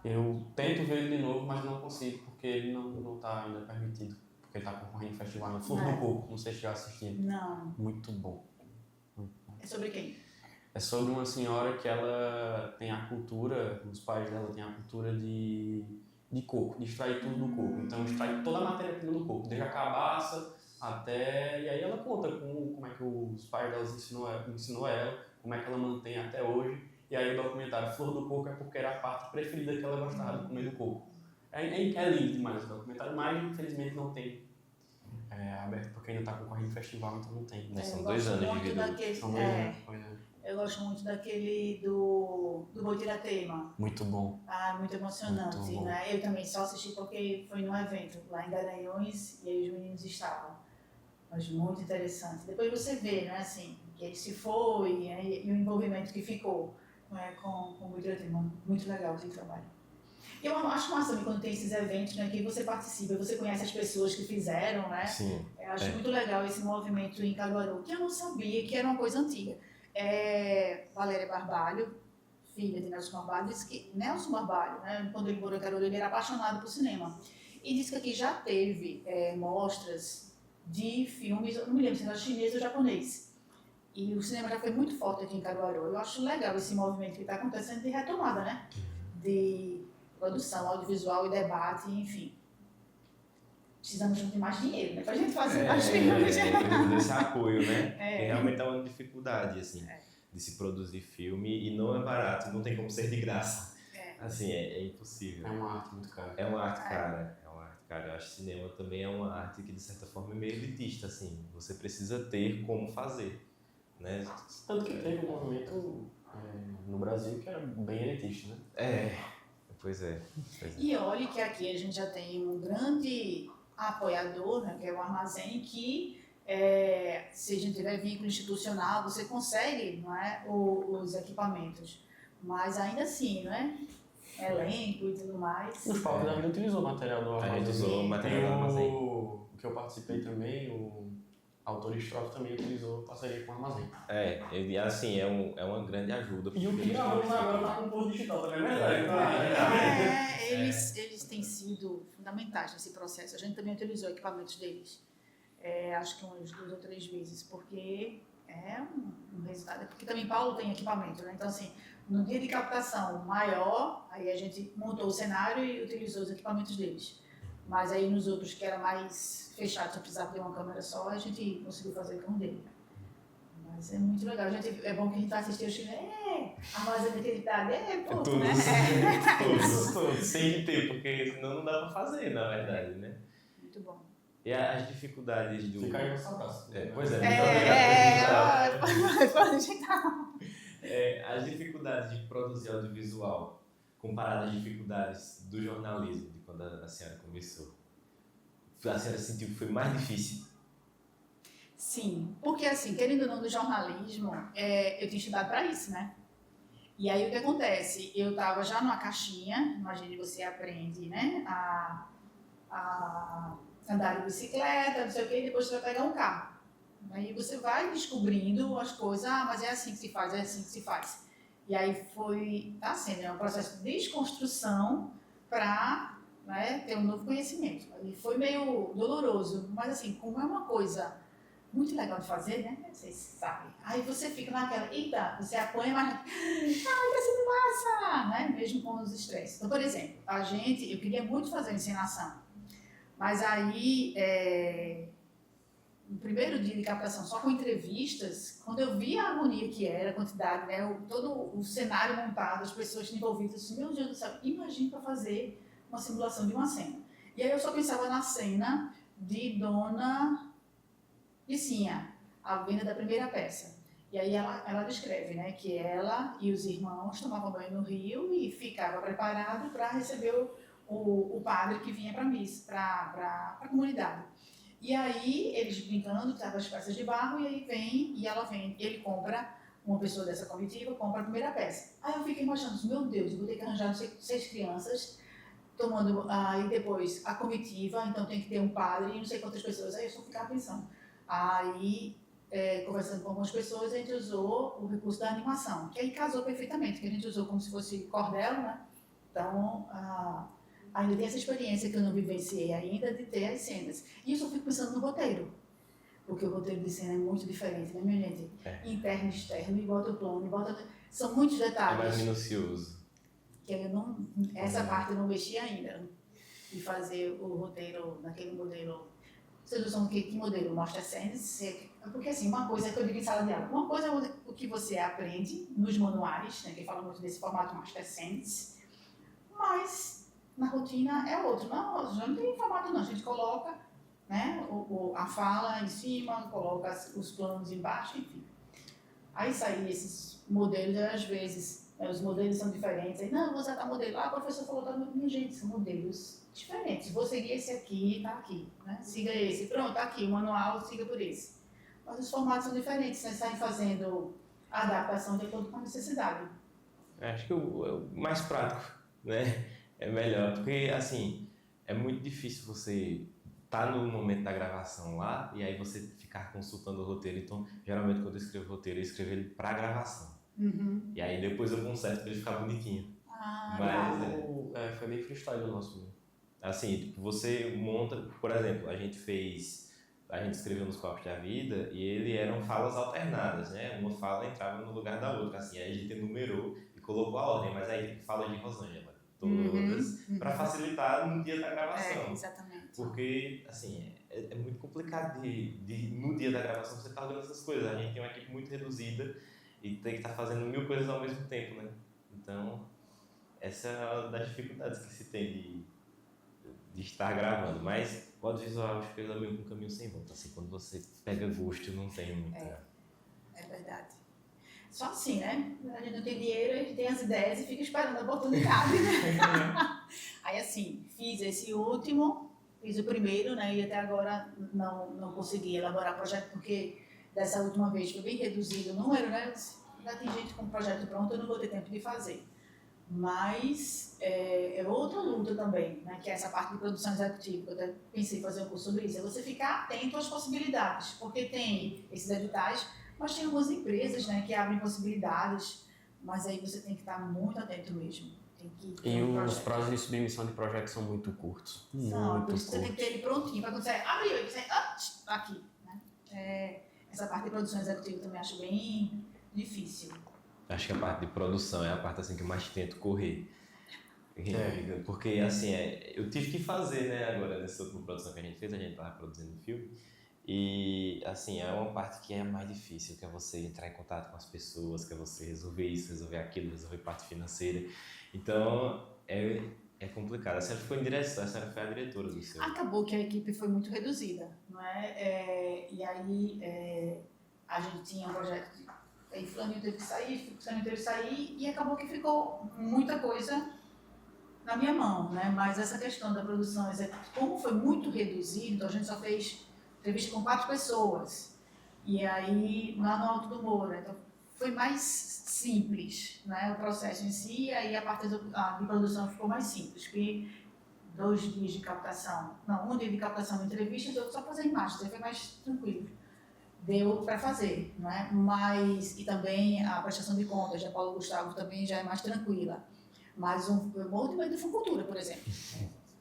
Eu tento ver ele de novo, mas não consigo, porque ele não tá ainda permitido. Porque ele tá concorrendo em festival no Flor do Coco, não sei se já assistiram. Não. Muito bom. É sobre quem? É sobre uma senhora que ela tem a cultura, os pais dela têm a cultura de coco, de extrair tudo do coco. Então extrai toda a matéria-prima do coco, desde a cabaça até... E aí ela conta como é que os pais delas ensinou ela, como é que ela mantém até hoje. E aí o documentário Flor do Coco é porque era a parte preferida que ela gostava de comer do coco. É lindo demais o documentário, mas infelizmente não tem aberto porque ainda está concorrendo em festival, então não tem. São 2 anos de vida. São 2 anos. Eu gosto muito daquele do Boitiratema. Muito bom. Muito emocionante, muito né? Eu também só assisti porque foi num evento lá em Garanhuns e aí os meninos estavam. Mas muito interessante. Depois você vê, né, assim, que ele se foi e o envolvimento que ficou com o Boitiratema. Muito legal aquele trabalho. Eu acho massa também quando tem esses eventos, né, que você participa, você conhece as pessoas que fizeram, né? Sim. Eu acho muito legal esse movimento em Caruaru, que eu não sabia que era uma coisa antiga. Valéria Barbalho, filha de Nelson Barbalho, disse que Nelson Barbalho, né, quando ele morou em Caruaru, ele era apaixonado por cinema. E disse que aqui já teve mostras de filmes, eu não me lembro se era chinês ou japonês. E o cinema já foi muito forte aqui em Caruaru. Eu acho legal esse movimento que está acontecendo de retomada, né? De produção audiovisual e debate, enfim. Precisamos de mais dinheiro, né? Pra gente fazer mais filmes. Precisa desse apoio, né? Porque realmente é uma dificuldade, assim, de se produzir filme e não é barato, não tem como ser de graça. Assim, é impossível. É uma arte muito cara. É uma arte cara. Eu acho que cinema também é uma arte que, de certa forma, é meio elitista, assim. Você precisa ter como fazer, né? Tanto que teve um movimento no Brasil que era bem elitista, né? Pois é. E olhe que aqui a gente já tem um grande apoiador, né, que é o Armazém, que se a gente tiver vínculo institucional, você consegue, não é, os equipamentos. Mas ainda assim, não é? Elenco e tudo mais. Os Palcos da Vida utilizou o material do Armazém. Usou o material do Armazém. O que eu participei também, o Autor Estrofe também utilizou parceria com o Armazém. Ele, assim, é uma grande ajuda. E o que agora está com o Porto Digital também, é verdade. Eles têm sido fundamentais nesse processo. A gente também utilizou equipamentos deles, acho que umas 2 ou 3 vezes, porque é um resultado. Porque também Paulo tem equipamento, né? Então, assim, no dia de captação maior, aí a gente montou o cenário e utilizou os equipamentos deles. Mas aí nos outros que era mais fechado, só precisava de uma câmera só, a gente conseguiu fazer com o dele. Mas é muito legal. É bom que a gente vai assistir os filmes. A voz da criatividade pouco, né? Todos. Tem que ter, porque senão não dá pra fazer, na verdade, né? Muito bom. E as dificuldades do... Fica aí nosso abraço. Pois Pode ajeitar. As dificuldades de produzir audiovisual comparadas às dificuldades do jornalismo, de quando a senhora começou. A senhora sentiu que foi mais difícil? Sim, porque assim, querendo ou não, no jornalismo, eu tinha estudado para isso, né? E aí o que acontece? Eu estava já numa caixinha, imagine você aprende, né, a andar de bicicleta, não sei o quê, e depois você vai pegar um carro. Aí você vai descobrindo as coisas, mas é assim que se faz, é assim que se faz. E aí tá sendo um processo de desconstrução para, né, ter um novo conhecimento. E foi meio doloroso, mas assim, como é uma coisa muito legal de fazer, né? Vocês sabem. Aí você fica naquela, eita, você apanha, mas tá sendo massa, né? Mesmo com os estresses. Então, por exemplo, eu queria muito fazer encenação, mas aí, no primeiro dia de captação, só com entrevistas, quando eu vi a agonia que era, a quantidade, né? Todo o cenário montado, as pessoas envolvidas, assim, meu Deus do céu, imagina para fazer uma simulação de uma cena. E aí eu só pensava na cena de Dona Licinha, a venda da primeira peça. E aí ela descreve, né, que ela e os irmãos tomavam banho no rio e ficava preparado para receber o padre que vinha para a missa, para a comunidade. E aí, eles brincando, tava as peças de barro, e aí ele compra, uma pessoa dessa comitiva compra a primeira peça. Aí eu fiquei imaginando, meu Deus, eu vou ter que arranjar não sei, 6 crianças, tomando, aí depois a comitiva, então tem que ter um padre e não sei quantas pessoas. Aí eu só ficava pensando. Aí, conversando com algumas pessoas, a gente usou o recurso da animação, que aí casou perfeitamente, que a gente usou como se fosse cordel, né? Então, ainda tem essa experiência que eu não vivenciei ainda de ter as cenas. E isso eu fico pensando no roteiro, porque o roteiro de cena é muito diferente, né, minha gente? Interno, externo, e bota o plano, são muitos É detalhes. mais minucioso. Que eu não, essa parte eu não mexi ainda, de fazer o roteiro naquele modelo. Vocês usam que modelo? Master Sense? Porque assim, uma coisa que eu digo em sala de aula, uma coisa é o que você aprende nos manuais, né, que fala muito desse formato Master Sense, mas na rotina é outro. Não, já não tem formato não, a gente coloca, né, a fala em cima, coloca os planos embaixo, enfim. Aí saem esses modelos, às vezes, os modelos são diferentes. Aí, não, vou usar tal modelo. Ah, o professor falou, tá, minha gente, são modelos diferentes. Vou seguir esse aqui, tá aqui. Né? Siga esse. Pronto, tá aqui, o manual, siga por esse. Mas os formatos são diferentes, vocês saem fazendo a adaptação de acordo com a necessidade. Acho que o mais prático, né? É melhor, porque assim, é muito difícil você estar no momento da gravação lá e aí você ficar consultando o roteiro. Então, geralmente quando eu escrevo o roteiro, eu escrevo ele pra gravação. Uhum. E aí depois eu conserto pra ele ficar bonitinho. Mas foi meio freestyle o nosso. Assim, tipo, você monta, por exemplo, a gente escreveu nos Copos da Vida e ele eram falas alternadas, né? Uma fala entrava no lugar da outra, assim, aí a gente numerou e colocou a ordem, mas aí tipo, fala de Rosângela, todas, para facilitar no dia da gravação. Exatamente. Porque, assim, é muito complicado no dia da gravação você estar olhando essas coisas. A gente tem uma equipe muito reduzida e tem que estar fazendo 1000 coisas ao mesmo tempo, né? Então, essa é uma das dificuldades que se tem de estar gravando. Mas o audiovisual acho que é meio que um caminho sem volta. Assim, quando você pega gosto, não tem muita... É verdade. Só assim, né? A gente não tem dinheiro, a gente tem as ideias e fica esperando a oportunidade, né? Aí, assim, fiz esse último, fiz o primeiro, né? E até agora não consegui elaborar projeto, porque dessa última vez foi bem reduzido o número, né? Já tem gente com projeto pronto, eu não vou ter tempo de fazer. Mas é outra luta também, né? Que é essa parte de produção executiva. Eu até pensei em fazer um curso sobre isso. É você ficar atento às possibilidades, porque tem esses editais, mas tem algumas empresas, né, que abrem possibilidades, mas aí você tem que estar muito atento mesmo. Tem que e os prazos de submissão de projetos são muito curtos. Por isso você tem que ter ele prontinho, para quando você abrir, você tá aqui. Né? Essa parte de produção executiva também acho bem difícil. Acho que a parte de produção é a parte assim, que eu mais tento correr. Porque assim, eu tive que fazer, né, agora nessa última produção que a gente estava produzindo um filme. E assim, é uma parte que é mais difícil, que é você entrar em contato com as pessoas, que é você resolver isso, resolver aquilo, resolver parte financeira. Então, é complicado. A senhora ficou em direção, a senhora foi a diretora do seu. Acabou que a equipe foi muito reduzida, não é? E aí a gente tinha um projeto de... Aí Fulaninho teve que sair, e acabou que ficou muita coisa na minha mão, né? Mas essa questão da produção executiva, como foi muito reduzido, então a gente só fez entrevista com 4 pessoas. E aí, lá no Alto do Moura, então foi mais simples, né, o processo em si, e aí a parte de produção ficou mais simples, porque 2 dias de captação, um dia de captação de entrevistas, eu só fazer imagens, aí foi mais tranquilo. Deu para fazer, né? Mas, e também a prestação de contas, da Paulo Gustavo também já é mais tranquila. Mas eu morro de medo de Funcultura, por exemplo.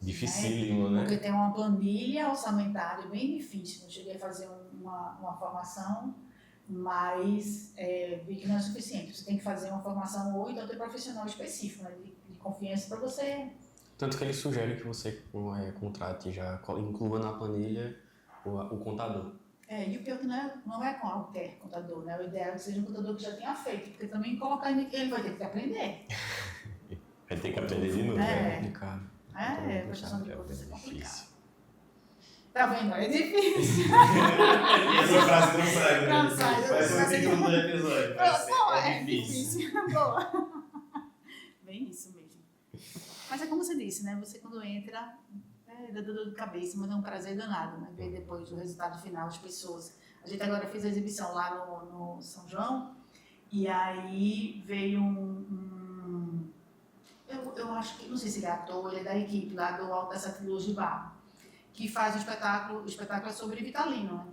Dificílimo, né? Porque tem uma planilha orçamentária bem difícil. Eu cheguei a fazer uma formação, mas vi que não é suficiente. Você tem que fazer uma formação ou então ter profissional específico, né, de confiança para você. Tanto que ele sugere que você contrate, já inclua na planilha o contador. E o pior que não é qualquer contador, né? O ideal é que seja um contador que já tenha feito, porque também colocar ele vai ter que aprender. Vai ter que aprender de novo. É complicado. Prestação de contas é complicado. Tá vendo? É difícil. Essa frase não sai, né? Não sai. Vai ser o título do episódio. É difícil. Boa. Bem isso mesmo. Mas é como você disse, né? Você quando entra, dá dor de cabeça, mas é um prazer danado, né? Ver depois o resultado final, as pessoas. A gente agora fez a exibição lá no São João, e aí veio eu acho que, não sei se ele é ator, ele é da equipe lá do Alto da Sete Luz de Barro, que faz o espetáculo é sobre Vitalino, né?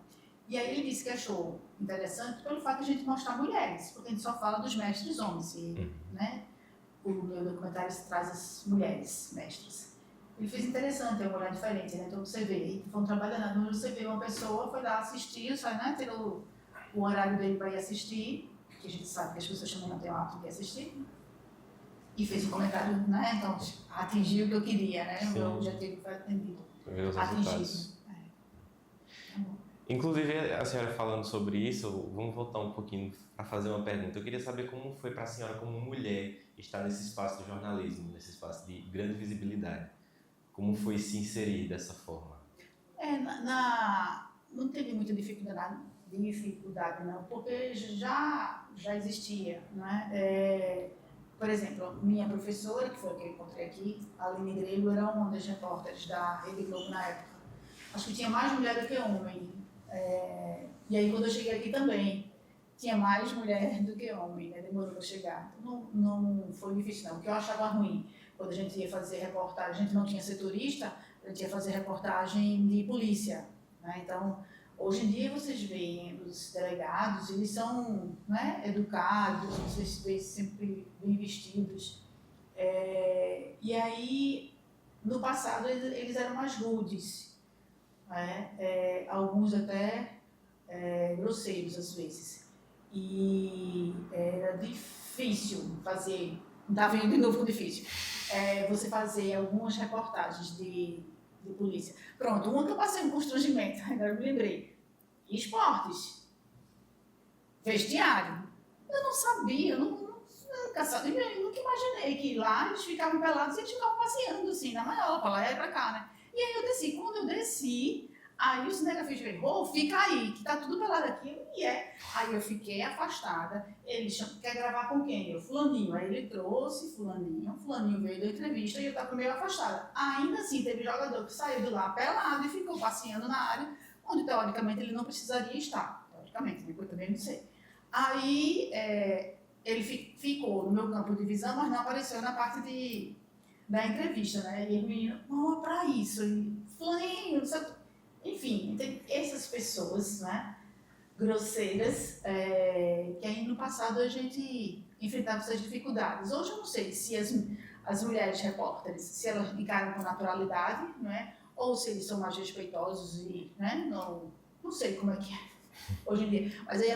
E aí ele disse que achou interessante pelo fato de a gente mostrar mulheres, porque a gente só fala dos mestres homens, né? O meu documentário traz as mulheres mestres. Ele fez interessante, é um olhar diferente, né? Então você vê, foi um trabalho danado, você vê uma pessoa, foi lá assistir, só, né? Ter o horário dele para ir assistir, que a gente sabe que as pessoas também não têm o hábito de assistir, e fez um comentário, né? Então atingiu o que eu queria, né? O meu objetivo foi atendido. Atingido. Inclusive, a senhora falando sobre isso, vamos voltar um pouquinho para fazer uma pergunta. Eu queria saber como foi para a senhora, como mulher, estar nesse espaço do jornalismo, nesse espaço de grande visibilidade. Como foi se inserir dessa forma? Não teve muita dificuldade não, porque já existia, né? Por exemplo, minha professora, que foi a que eu encontrei aqui, a Aline Grego, era uma das repórteres da Rede Globo na época. Acho que tinha mais mulher do que homem. E aí, quando eu cheguei aqui também, tinha mais mulher do que homem, né? Demorou para chegar. Então, não foi difícil, não. O que eu achava ruim, quando a gente ia fazer reportagem, a gente não tinha setorista, a gente ia fazer reportagem de polícia, né? Então, hoje em dia, vocês veem os delegados, eles são, né, educados, vocês veem sempre bem vestidos. E aí, no passado, eles eram mais rudes, né? Alguns até grosseiros às vezes, e era difícil fazer, está vendo de novo difícil, você fazer algumas reportagens de polícia. Pronto, uma que eu passei um constrangimento, agora eu me lembrei, esportes, vestiário, eu não sabia, eu nunca imaginei que lá eles ficavam pelados e eles ficavam passeando assim, na maior, pra lá e pra cá, né? E aí eu desci, quando eu desci, aí o cinegrafista falou, fica aí, que tá tudo pelado aqui, Aí eu fiquei afastada, ele quer gravar com quem? Eu, fulaninho, aí ele trouxe fulaninho veio da entrevista e eu tava meio afastada. Ainda assim, teve jogador que saiu de lá pelado e ficou passeando na área, onde teoricamente ele não precisaria estar, teoricamente, depois também não sei. Aí ele ficou no meu campo de visão, mas não apareceu na parte da entrevista, né? E o menino, não é pra isso, e fulaninho, não sei. Enfim, tem essas pessoas, né, grosseiras, que aí no passado a gente enfrentava essas dificuldades. Hoje eu não sei se as mulheres repórteres, se elas encaram com naturalidade, né, ou se eles são mais respeitosos e, né, não sei como é que é hoje em dia. Mas aí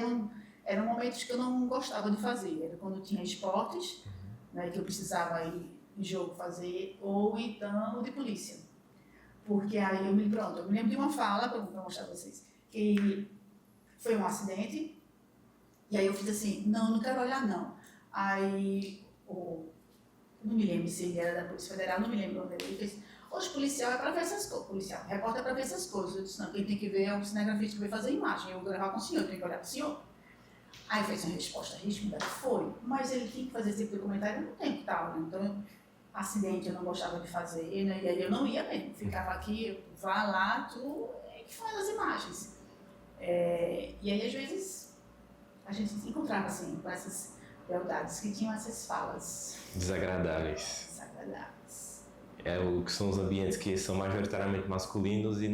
eram momentos que eu não gostava de fazer, era quando tinha esportes, né, que eu precisava ir em jogo fazer, ou então de polícia. Porque aí eu me lembro de uma fala, para mostrar para vocês, que foi um acidente, e aí eu fiz assim, não quero olhar não. Aí, não me lembro se ele era da Polícia Federal, não me lembro onde ele fez, hoje policial é para ver essas coisas, repórter é para ver essas coisas. Eu disse, não, quem tem que ver é o cinegrafista que vai fazer a imagem, eu vou gravar com o senhor, eu tenho que olhar para o senhor. Aí fez uma resposta ríspida, foi, mas ele tinha que fazer esse tipo de comentário no tempo, tá? Então, acidente eu não gostava de fazer, né? E aí eu não ia mesmo, ficava aqui, vá lá, tu que faz as imagens. E aí às vezes a gente se encontrava assim, com essas beldades que tinham essas falas desagradáveis. Desagradáveis. Que são os ambientes que são majoritariamente masculinos e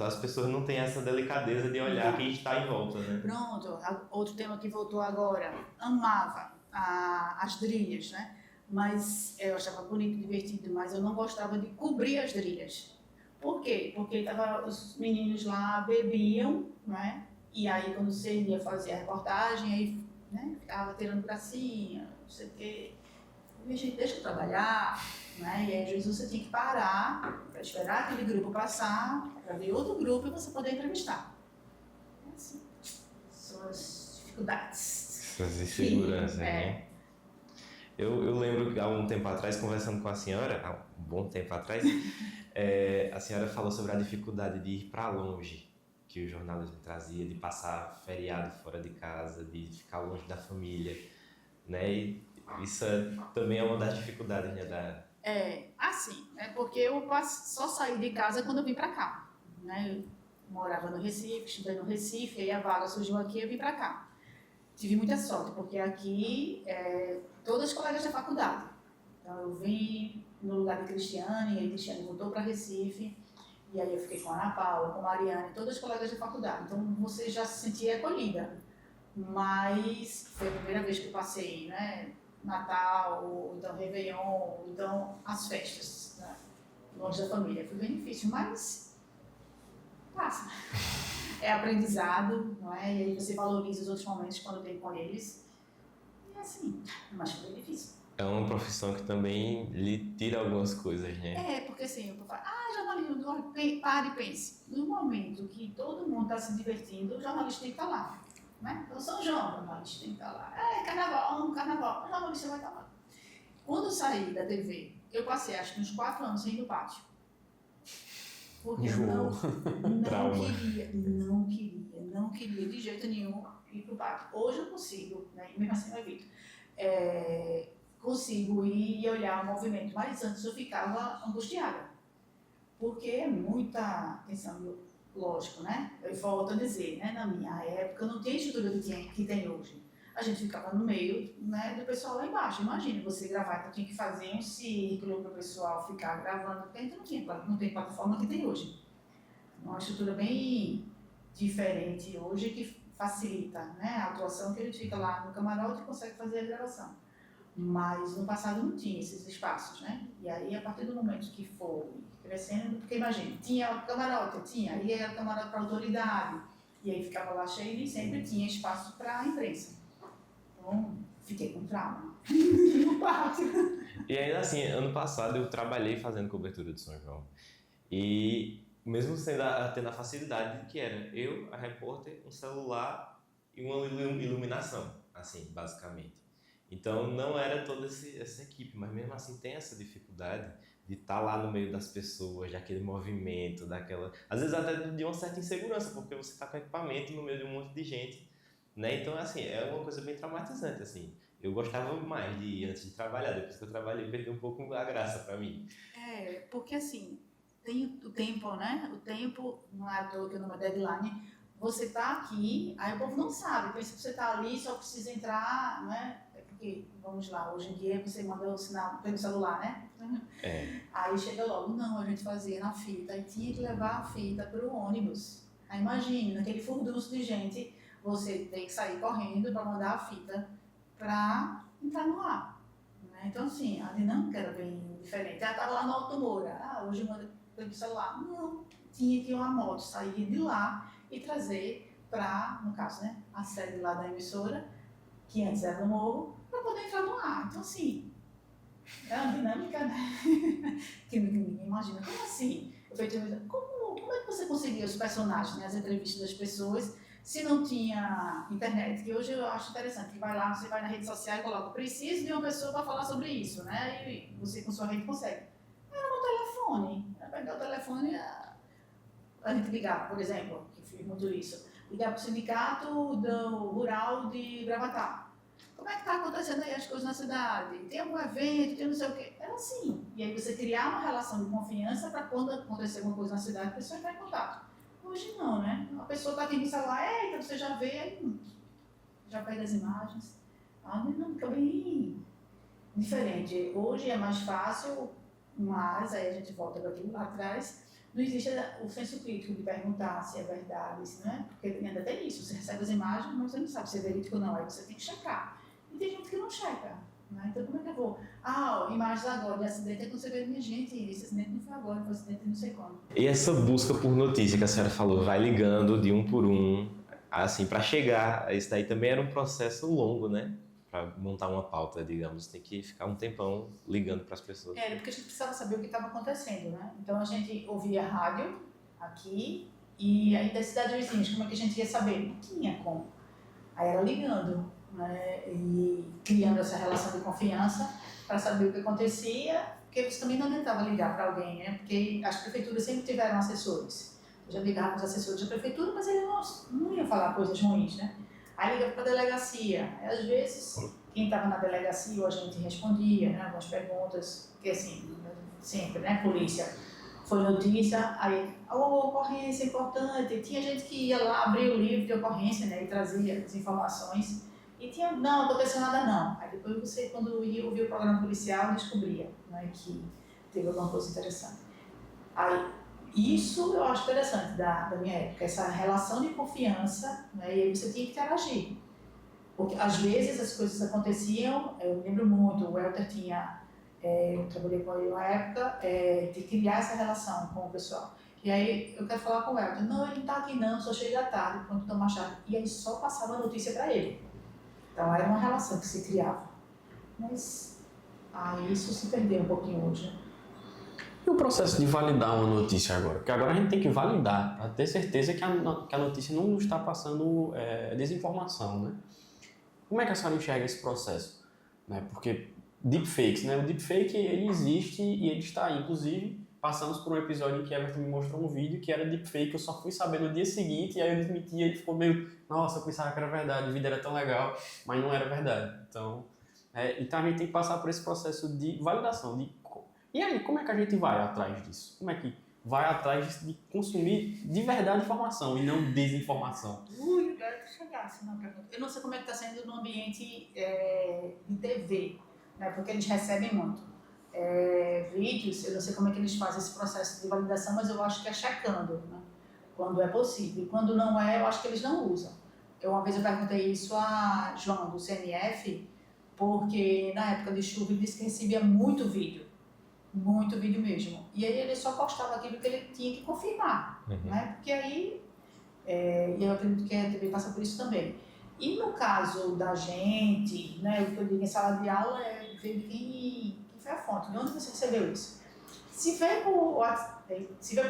as pessoas não têm essa delicadeza de olhar quem está em volta, né? Pronto, outro tema que voltou agora, amava as drilhas, né? Mas eu achava bonito, divertido, mas eu não gostava de cobrir as drilhas. Por quê? Porque os meninos lá bebiam, né? E aí quando você ia fazer a reportagem, aí, né, ficava tirando gracinha, não sei o quê. E, gente, deixa eu trabalhar, né? E aí às vezes você tinha que parar para esperar aquele grupo passar, para ver outro grupo e você poder entrevistar. Assim, são as dificuldades. Essas inseguranças, né? Eu lembro que há um tempo atrás, conversando com a senhora, há um bom tempo atrás, a senhora falou sobre a dificuldade de ir para longe, que o jornalismo trazia, de passar feriado fora de casa, de ficar longe da família, né? E isso também é uma das dificuldades, né, Assim, porque eu só saí de casa quando eu vim para cá, né? Eu morava no Recife, estudei no Recife, aí a vaga surgiu aqui e eu vim para cá. Tive muita sorte, porque aqui todas as colegas da faculdade. Então eu vim no lugar de Cristiane, e aí Cristiane voltou para Recife, e aí eu fiquei com a Ana Paula, com a Mariane, todas as colegas da faculdade. Então você já se sentia acolhida. Mas foi a primeira vez que eu passei, né? Natal, ou então Réveillon, ou então as festas, né? Longe da família. Foi bem difícil, mas passa. É aprendizado, não é? E aí você valoriza os outros momentos quando tem com eles. E assim, mas foi bem difícil. É uma profissão que também lhe tira algumas coisas, né? Porque assim, eu falo, jornalismo, pare e pense. No momento que todo mundo está se divertindo, o jornalista tem que estar lá. Né? Então, São João, o jornalista tem que estar lá. Carnaval, o jornalista vai estar lá. Quando eu saí da TV, eu passei acho que uns 4 anos sem ir no pátio. Porque eu não queria de jeito nenhum ir para o pátio. Hoje eu consigo, né? Mesmo assim eu evito. Consigo ir e olhar o movimento, mas antes eu ficava angustiada. Porque é muita atenção, lógico, né? Eu volto a dizer, né? Na minha época não tinha a estrutura que tem hoje. A gente ficava no meio, né, do pessoal lá embaixo. Imagina, você gravar, então tinha que fazer um círculo para o pessoal ficar gravando, porque ainda não tem plataforma que tem hoje. Uma estrutura bem diferente hoje que facilita, né, a atuação, que a gente fica lá no camarote e consegue fazer a gravação. Mas no passado não tinha esses espaços, né? E aí, a partir do momento que foi crescendo, porque imagina, tinha o camarote, aí era o camarote para autoridade, e aí ficava lá cheio e nem sempre tinha espaço para a imprensa. Então, fiquei com trauma no pátio. E ainda assim, ano passado eu trabalhei fazendo cobertura de São João. E mesmo tendo a facilidade que era eu, a repórter, um celular e uma iluminação, assim, basicamente. Então não era toda essa equipe, mas mesmo assim tem essa dificuldade de estar lá no meio das pessoas, daquele movimento, daquela... Às vezes até de uma certa insegurança, porque você está com equipamento no meio de um monte de gente, né? Então, assim, é uma coisa bem traumatizante, assim. Eu gostava mais de ir antes de trabalhar, depois que eu trabalhei, perdeu um pouco a graça para mim. Porque assim, tem o tempo, né? O tempo, não é à toa que o nome é deadline. Você tá aqui, aí o povo não sabe, pensa que você tá ali, só precisa entrar, né? Porque, vamos lá, hoje em dia você manda o sinal pelo celular, né? Aí chega logo, não, a gente fazia na fita, aí tinha que levar a fita para o ônibus. Aí imagine, naquele furdunço de gente, você tem que sair correndo para mandar a fita para entrar no ar. Né? Então, assim, a dinâmica era bem diferente. Ela estava lá no Alto Moura, hoje manda pelo celular. Não, tinha que ir uma moto sair de lá e trazer para, no caso, né, a sede lá da emissora, que antes era no Morro, para poder entrar no ar. Então, assim, é uma dinâmica, né? que ninguém imagina. Como assim? Como é que você conseguia os personagens, né, as entrevistas das pessoas, se não tinha internet? Que hoje eu acho interessante, que você vai na rede social e coloca, preciso de uma pessoa para falar sobre isso, né? E você com sua rede consegue. Era no telefone. Era pegar o telefone, a gente ligava, por exemplo, que fiz muito isso, ligar para o sindicato do rural de Gravatá. Como é que está acontecendo aí as coisas na cidade? Tem algum evento, tem não sei o quê? Era assim. E aí você criar uma relação de confiança para quando acontecer alguma coisa na cidade, a pessoa entrar em contato. Hoje não, né? A pessoa está aqui no celular, eita, você já vê, aí já pega as imagens. A dinâmica bem diferente. Hoje é mais fácil, mas aí a gente volta daquilo lá atrás. Não existe o senso crítico de perguntar se é verdade, se não é, porque ainda tem isso. Você recebe as imagens, mas você não sabe se é verídico ou não. Aí você tem que checar. E tem gente que não checa. Né? Então, como é que eu vou? Imagens agora de acidente, é quando você vê, minha gente, esse acidente não foi agora, foi acidente não sei quando. E essa busca por notícia que a senhora falou, vai ligando de um por um, assim, para chegar a isso daí também era um processo longo, né? Para montar uma pauta, digamos, tem que ficar um tempão ligando para as pessoas. Era porque a gente precisava saber o que estava acontecendo, né? Então a gente ouvia rádio aqui e aí das cidades vizinhas, como é que a gente ia saber? Não tinha como. Aí era ligando, né? E criando essa relação de confiança para saber o que acontecia, porque você também não tentava ligar para alguém, né? Porque as prefeituras sempre tiveram assessores. Eu já ligava com os assessores da prefeitura, mas eles não iam falar coisas ruins, né? Aí liga para a delegacia. Aí, às vezes, quem estava na delegacia, a gente respondia, né, algumas perguntas, porque assim, sempre, né, polícia, foi notícia, aí, ocorrência importante, tinha gente que ia lá abrir o livro de ocorrência, né, e trazia as informações, e tinha, não aconteceu nada não. Aí depois você, quando ia ouvir o programa policial, descobria, né, que teve alguma coisa interessante. Aí, isso eu acho interessante da minha época, essa relação de confiança, né, e aí você tinha que interagir. Porque às vezes as coisas aconteciam, eu lembro muito, o Welter tinha, eu trabalhei com ele na época, de criar essa relação com o pessoal. E aí eu quero falar com o Welter, não, ele não está aqui não, só chega à tarde, quando toma chave. E aí só passava a notícia para ele. Então era uma relação que se criava. Mas aí isso se perdeu um pouquinho hoje, né? E o processo de validar uma notícia agora? Porque agora a gente tem que validar para ter certeza que a notícia não está passando desinformação, né? Como é que a senhora enxerga esse processo? Né? Porque deepfakes, né? O deepfake ele existe e ele está aí. Inclusive, passamos por um episódio em que Everton me mostrou um vídeo que era deepfake, eu só fui saber no dia seguinte e aí eu desmenti e ele ficou meio, nossa, eu pensava que era verdade, o vídeo era tão legal, mas não era verdade. Então a gente tem que passar por esse processo de validação. E aí, como é que a gente vai atrás disso? Como é que vai atrás de consumir de verdade informação e não desinformação? Eu quero que chegasse na pergunta. Eu não sei como é que está sendo no ambiente de TV, né? Porque eles recebem muito vídeos, eu não sei como é que eles fazem esse processo de validação, mas eu acho que é checando, né? Quando é possível. E quando não é, eu acho que eles não usam. Uma vez eu perguntei isso a João, do CNF, porque na época de chuva ele disse que recebia muito vídeo mesmo. E aí ele só postava aquilo que ele tinha que confirmar, né? Porque aí, e eu acredito que a TV passa por isso também. E no caso da gente, né, o que eu digo em sala de aula é ver quem foi a fonte, de onde você recebeu isso. Se veio por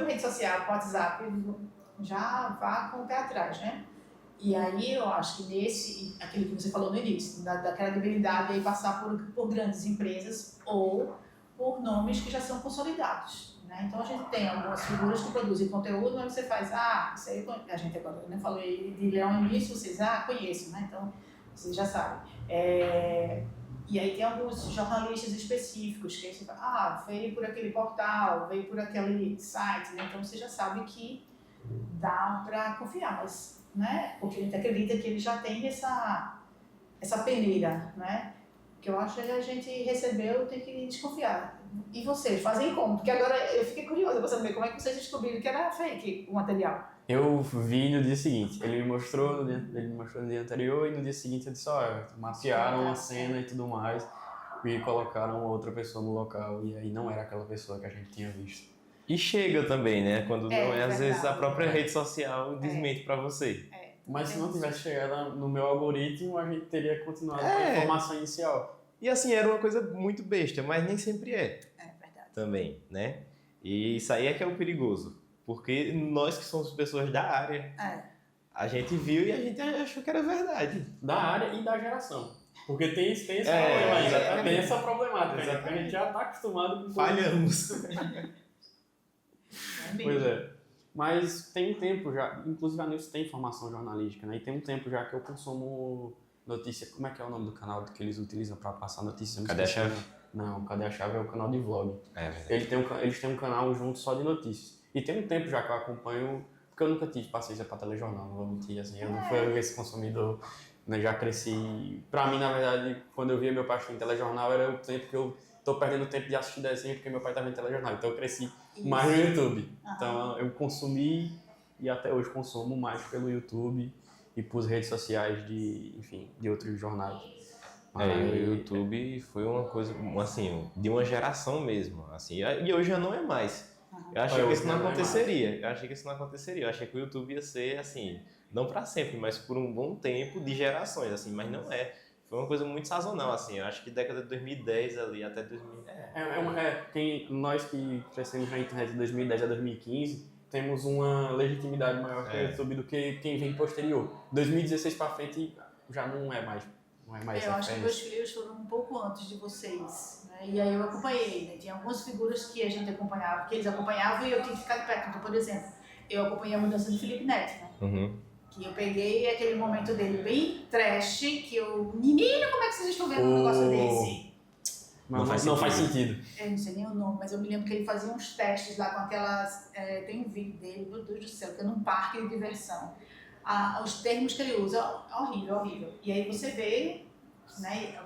rede social, por WhatsApp, já vá com o pé atrás, né? E aí eu acho que aquilo que você falou no início, da credibilidade aí passar por grandes empresas ou por nomes que já são consolidados, né? Então a gente tem algumas figuras que produzem conteúdo, mas você faz, isso aí a gente agora, né, falei de Leão no início, vocês, conheço, né? Então vocês já sabem. E aí tem alguns jornalistas específicos que você fala, veio por aquele portal, veio por aquele site, né? Então você já sabe que dá para confiar, mas, né? Porque a gente acredita que ele já tem essa peneira, né? Que eu acho que a gente recebeu, tem que desconfiar. E vocês fazem como? Porque agora eu fiquei curiosa para saber como é que vocês descobriram que era fake o material. Eu vi no dia seguinte, ele me mostrou no dia anterior e no dia seguinte eu disse, mapearam uma cena e tudo mais e colocaram outra pessoa no local e aí não era aquela pessoa que a gente tinha visto. E chega também, né? Quando não é, às verdade, vezes a própria rede social desmente pra você. Mas se não tivesse chegado no meu algoritmo, a gente teria continuado com a informação inicial. E assim, era uma coisa muito besta, mas nem sempre é. É verdade. Também, né? E isso aí é que é o perigoso. Porque nós que somos pessoas da área, a gente viu e a gente achou que era verdade. Da área e da geração. Porque tem esse problema ainda, tem essa problemática. A gente já está acostumado com... Falhamos. Pois é. Mas tem um tempo já, inclusive a Nilce tem formação jornalística, né? E tem um tempo já que eu consumo notícia. Como é que é o nome do canal que eles utilizam para passar notícias? Cadê a Chave? Não, Cadê a Chave é o canal de vlog. É verdade. Eles têm um canal junto só de notícias. E tem um tempo já que eu acompanho, porque eu nunca tive paciência para telejornal, não vou mentir, assim, eu não fui esse consumidor, né? Já cresci. Pra mim, na verdade, quando eu via meu pai em telejornal, era o tempo que eu tô perdendo tempo de assistir desenho porque meu pai tava em telejornal. Então eu cresci mais no YouTube. Então eu consumi e até hoje consumo mais pelo YouTube e por redes sociais de outros jornais. O YouTube foi uma coisa, assim, de uma geração mesmo, assim, e hoje já não é mais. Eu achei que isso não aconteceria. Eu achei que o YouTube ia ser, assim, não para sempre, mas por um bom tempo de gerações, assim, mas não é. Foi uma coisa muito sazonal, assim, eu acho que década de 2010 ali, até 2000... Nós que crescemos na internet de 2010 a 2015, temos uma legitimidade maior que o YouTube do que quem vem posterior. 2016 para frente já não é mais eu acho que meus filhos foram um pouco antes de vocês, né? E aí eu acompanhei, né? Tinha algumas figuras que a gente acompanhava, que eles acompanhavam e eu tinha que ficar de perto. Então, por exemplo, eu acompanhei a mudança de Felipe Neto, né? Que eu peguei aquele momento dele bem trash, que eu... Menino, como é que vocês estão vendo um negócio desse? Não faz sentido. Eu não sei nem o nome, mas eu me lembro que ele fazia uns testes lá com aquelas... tem um vídeo dele, meu Deus do céu, que é num parque de diversão. Os termos que ele usa, horrível, horrível. E aí você vê, né,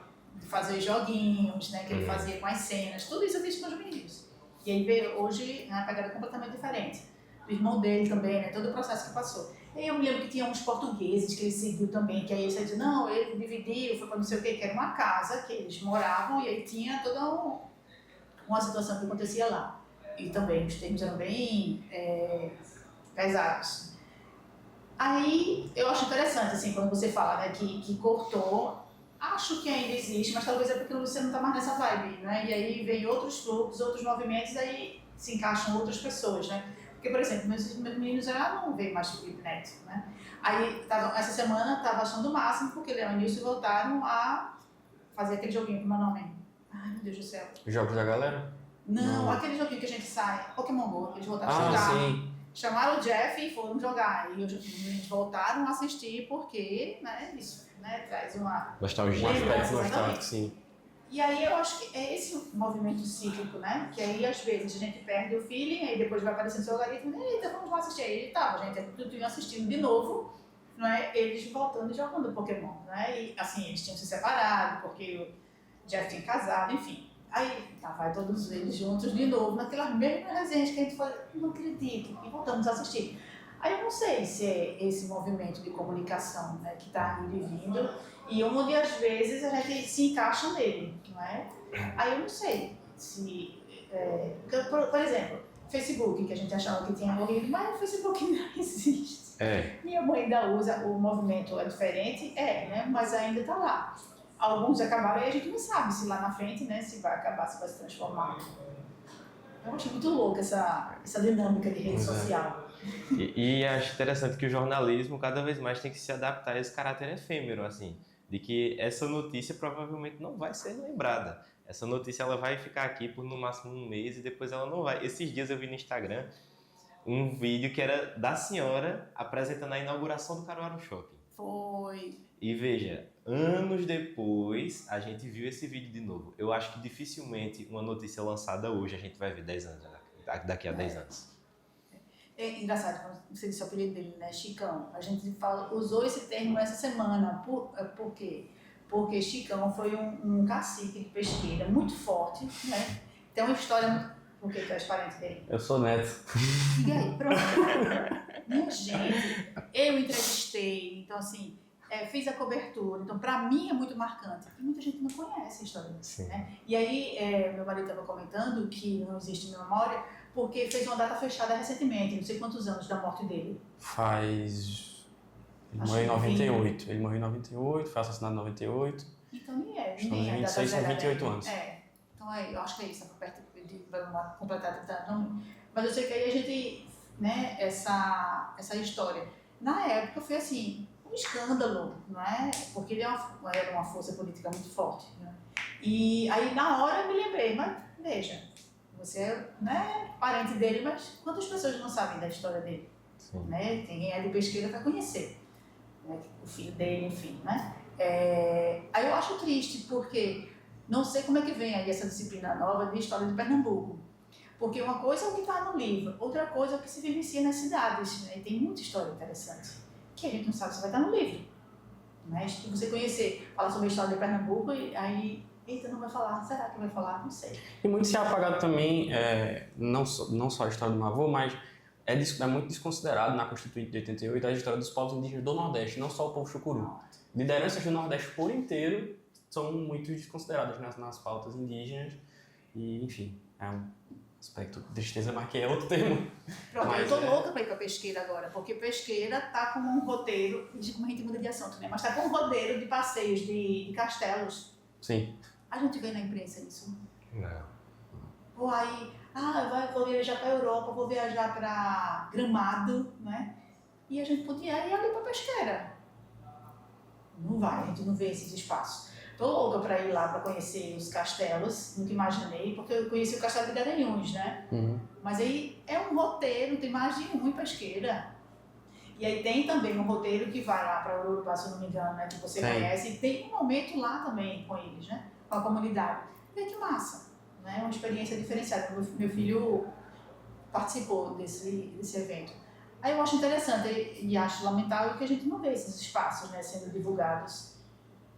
fazer joguinhos, né, que ele fazia com as cenas, tudo isso eu fiz com os meninos. E aí vê, hoje, a pegada é completamente diferente. O irmão dele também, né, todo o processo que passou. E eu me lembro que tinha uns portugueses que ele seguiu também, que aí ele disse, não, ele dividiu, foi para não sei o que era uma casa que eles moravam, e aí tinha toda uma situação que acontecia lá. E também os termos eram bem pesados. Aí eu acho interessante, assim, quando você fala, né, que cortou, acho que ainda existe, mas talvez é porque você não está mais nessa vibe, né? E aí vem outros grupos, outros movimentos, aí se encaixam outras pessoas, né? Porque, por exemplo, meus meninos já não veem mais Felipe Neto, né? Aí, essa semana, estava achando o máximo, porque Leão e Nilson voltaram a fazer aquele joguinho, como é o nome? Ai, meu Deus do céu. Jogos da galera? Não, aquele joguinho que a gente sai, Pokémon Go, eles voltaram a jogar. Sim. Chamaram o Jeff e foram jogar. E eles voltaram a assistir porque, né, isso, né, traz uma... Nostalgia. Um aspecto nostálgico, sim. E aí eu acho que é esse movimento cíclico, né? Que aí às vezes a gente perde o feeling, aí depois vai aparecendo seu algoritmo, eita, vamos lá assistir. Aí tava, gente, tudo tinha assistindo de novo, não é? Eles voltando e jogando Pokémon, né? E assim, eles tinham se separado, porque o Jeff tinha casado, enfim. Aí vai todos eles juntos de novo, naquelas mesmas resenhas que a gente fala, não acredito, e voltamos a assistir. Aí eu não sei se é esse movimento de comunicação, né, que está indo e vindo, e onde às vezes a gente se encaixa nele, não é? Aí eu não sei se... por exemplo, Facebook, que a gente achava que tinha morrido, mas o Facebook não existe. Minha mãe ainda usa, o movimento é diferente, né, mas ainda está lá. Alguns acabaram e a gente não sabe se lá na frente, né, se vai acabar, se vai se transformar. Eu acho muito louca essa dinâmica de rede social. E acho interessante que o jornalismo cada vez mais tem que se adaptar a esse caráter efêmero, assim, de que essa notícia provavelmente não vai ser lembrada. Essa notícia ela vai ficar aqui por no máximo um mês e depois ela não vai. Esses dias eu vi no Instagram um vídeo que era da senhora apresentando a inauguração do Caruaru Shopping. Foi. E veja, anos depois a gente viu esse vídeo de novo. Eu acho que dificilmente uma notícia lançada hoje a gente vai ver 10 anos, daqui a 10 anos. É engraçado, quando você disse o apelido dele, né, Chicão. A gente usou esse termo essa semana. Por quê? Porque Chicão foi um cacique de pesqueira muito forte, né? Tem uma história muito... Por que tu és parente dele? Eu sou neto. E aí, pronto. Minha gente, eu entrevistei, então assim, fiz a cobertura. Então, pra mim é muito marcante. E muita gente não conhece a história dele, né? E aí, meu marido estava comentando que não existe memória, porque fez uma data fechada recentemente, não sei quantos anos da morte dele. Ele morreu em 98. Ele morreu em 98, foi assassinado em 98. Então nem é. Estamos Nem em é 26, são 28 anos. Então eu acho que é isso, tá perto de completar 30 anos. Mas eu sei que aí a gente, né, essa história. Na época foi assim, um escândalo, não é? Porque ele era uma força política muito forte, né? E aí na hora eu me lembrei, mas veja, você é parente dele, mas quantas pessoas não sabem da história dele? Né? Quem é de pesquisa vai conhecer, né? O filho dele, enfim, né? Aí eu acho triste, porque não sei como é que vem aí essa disciplina nova de história de Pernambuco. Porque uma coisa é o que está no livro, outra coisa é o que se vivencia nas cidades, né? E tem muita história interessante, que a gente não sabe se vai estar no livro, né? Se você conhecer, falar sobre a história de Pernambuco, e aí... Eita, não vai falar. Será que vai falar? Não sei. E muito se é apagado também, não só a história do meu avô, mas é muito desconsiderado na Constituinte de 88 a história dos povos indígenas do Nordeste, não só o povo chucuru. Lideranças do Nordeste por inteiro são muito desconsideradas nas pautas indígenas e, enfim, é um aspecto de tristeza, mas que é outro tema. Pronto, mas, eu tô louca pra ir pra Pesqueira agora, porque Pesqueira tá com um roteiro, como a gente muda de assunto, né? Mas tá com um roteiro de passeios de castelos. Sim. A gente vê na imprensa isso. Não. Ou aí, vou viajar para a Europa, vou viajar para Gramado, né? E a gente podia ir ali para Pesqueira. Não vai, a gente não vê esses espaços. Tô louca para ir lá para conhecer os castelos, nunca imaginei, porque eu conheci o castelo de Garanhuns, né? Uhum. Mas aí é um roteiro, tem mais de um em Pesqueira. E aí tem também um roteiro que vai lá para o Urubá, se eu não me engano, né, que você Tem. conhece, e tem um momento lá também com eles, né, com a comunidade. E que massa, né, uma experiência diferenciada. Meu filho participou desse evento. Aí eu acho interessante e acho lamentável que a gente não vê esses espaços, né, sendo divulgados.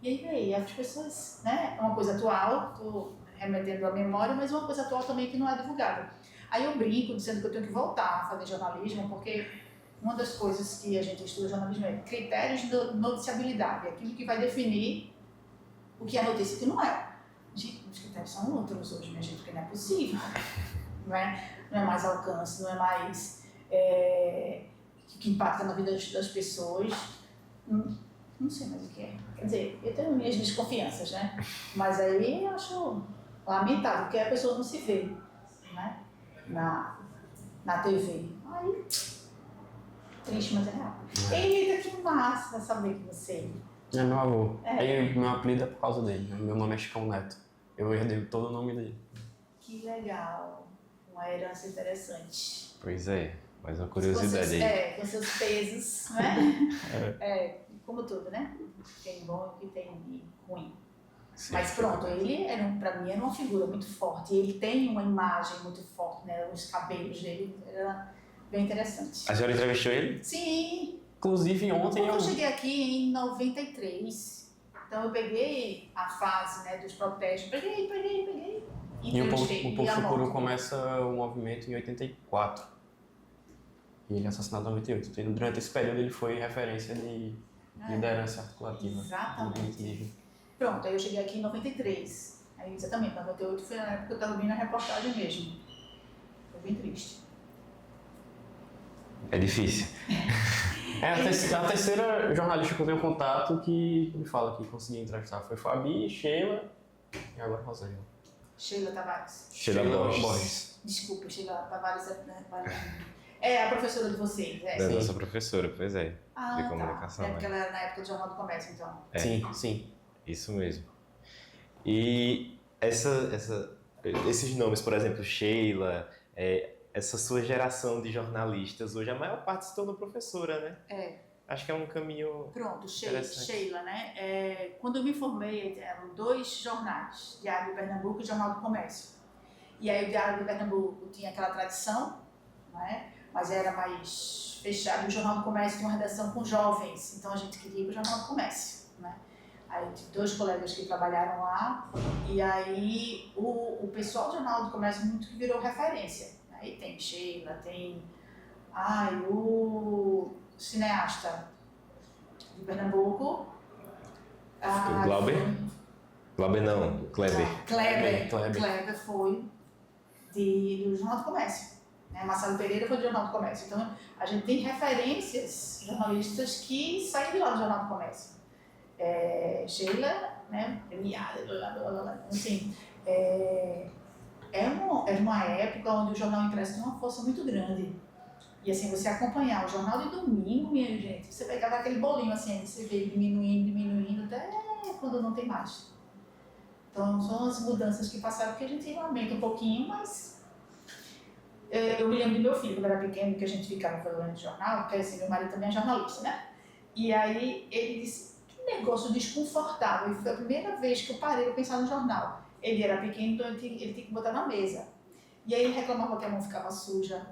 E aí as pessoas, né, é uma coisa atual, estou remetendo à memória, mas uma coisa atual também que não é divulgada. Aí eu brinco dizendo que eu tenho que voltar a fazer jornalismo, porque uma das coisas que a gente estuda jornalismo é critérios de noticiabilidade, aquilo que vai definir o que é notícia e o que não é. Gente, os critérios são outros hoje, minha gente, porque não é possível. Não é mais alcance, não é mais que impacta na vida das pessoas. Não sei mais o que é. Quer dizer, eu tenho minhas desconfianças, né? Mas aí eu acho lamentável, porque a pessoa não se vê, né? Na TV. Aí, triste, mas é real. Eita, que massa saber que você... É meu avô. Aí meu apelido é por causa dele, né? Meu nome é Chicão Neto. Eu herdei todo o nome dele. Que legal. Uma herança interessante. Pois é, mais uma curiosidade aí. Com seus pesos, né? Como tudo, né? Tem bom e tem ruim. Sim, Mas pronto, ele pra mim era uma figura muito forte. Ele tem uma imagem muito forte, né? Os cabelos dele era bem interessante. A senhora entrevistou ele? Sim. Inclusive ontem Eu cheguei aqui em 93. Então eu peguei a fase, né, dos protestos. Peguei. E o Povo Chucuru começa o movimento em 84. E ele é assassinado em 98. E durante esse período ele foi referência de liderança articulativa. Exatamente. Pronto, aí eu cheguei aqui em 93. Aí exatamente, 98 foi na época que eu estava vindo a reportagem mesmo. Foi bem triste. É difícil. A terceira jornalista que eu tenho contato que me fala que consegui entrevistar foi Fabi, Sheila e agora Rosângela. Sheila Tavares. Sheila Borges. Desculpa, Sheila Tavares é a professora de vocês, Da nossa professora, pois é. De comunicação. É porque ela era na época do Jornal do Comércio, então. Sim. Isso mesmo. E esses nomes, por exemplo, Sheila, essa sua geração de jornalistas, hoje a maior parte se tornou professora, né? Acho que é um caminho. Pronto, Sheila, né? Quando eu me formei, eram 2 jornais, Diário de Pernambuco e Jornal do Comércio. E aí o Diário de Pernambuco tinha aquela tradição, né? Mas era mais fechado. O Jornal do Comércio tinha uma redação com jovens, então a gente queria ir para o Jornal do Comércio, né? Aí tive 2 colegas que trabalharam lá, e aí o pessoal do Jornal do Comércio muito que virou referência. Aí tem Sheila, tem o cineasta de Pernambuco. Glauber? Glauber não, Kleber. Kleber foi do Jornal do Comércio. Né? Marcelo Pereira foi do Jornal do Comércio. Então a gente tem referências jornalistas que saíram de lá do Jornal do Comércio. Sheila, né, premiada, assim, era uma época onde o jornal impresso tinha uma força muito grande. E assim, você acompanhar o jornal de domingo, minha gente, você pegava aquele bolinho assim, você vê diminuindo até quando não tem mais. Então são as mudanças que passaram que a gente lamenta um pouquinho, mas eu me lembro do meu filho, quando era pequeno, que a gente ficava falando de jornal, porque assim, meu marido também é jornalista, né? E aí ele disse, que negócio desconfortável. E foi a primeira vez que eu parei para pensar no jornal. Ele era pequeno, então ele tinha que botar na mesa. E aí ele reclamava que a mão ficava suja.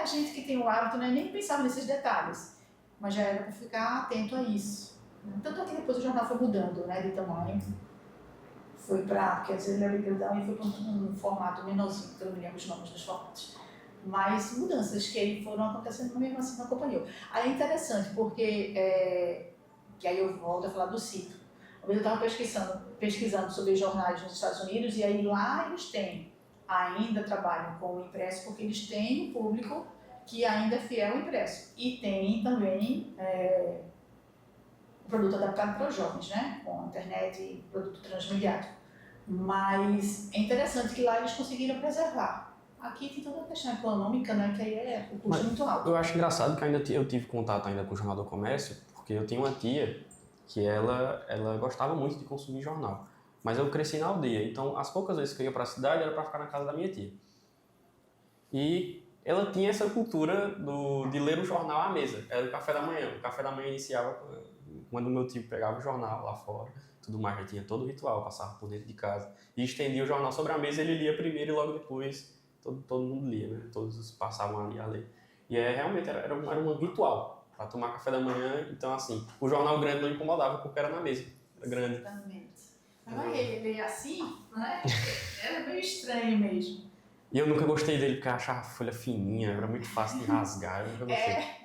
A gente que tem o hábito, né, nem pensava nesses detalhes. Mas já era para ficar atento a isso. Tanto é que depois o jornal foi mudando, né, de tamanho. Foi para, quer dizer, ele era grandão e foi para um formato menorzinho, que eu não me lembro os nomes dos formatos. Mas mudanças que aí foram acontecendo, mas mesmo assim não acompanhou. Aí é interessante, porque, que aí eu volto a falar do sítio. Uma vez eu estava pesquisando sobre jornais nos Estados Unidos, e aí lá eles ainda trabalham com o impresso, porque eles têm um público que ainda é fiel ao impresso. E tem também o produto adaptado para os jovens, né? Com a internet e produto transmediático. Mas é interessante que lá eles conseguiram preservar. Aqui tem toda a questão econômica, né? Que aí o custo é muito alto. Eu acho engraçado que eu tive contato ainda com o Jornal do Comércio, porque eu tenho uma tia que ela gostava muito de consumir jornal. Mas eu cresci na aldeia, então as poucas vezes que eu ia para a cidade era para ficar na casa da minha tia. E ela tinha essa cultura de ler o jornal à mesa. Era o café da manhã. O café da manhã iniciava quando o meu tio pegava o jornal lá fora, tudo mais, já tinha todo o ritual, passava por dentro de casa e estendia o jornal sobre a mesa, ele lia primeiro e logo depois todo mundo lia, né? Todos passavam ali a ler. E realmente era um ritual para tomar café da manhã. Então, assim, o jornal grande não incomodava porque era na mesa, era grande. Exatamente. Mas ele assim, né? Era meio estranho mesmo. E eu nunca gostei dele porque eu achava a folha fininha, era muito fácil de rasgar, eu nunca gostei.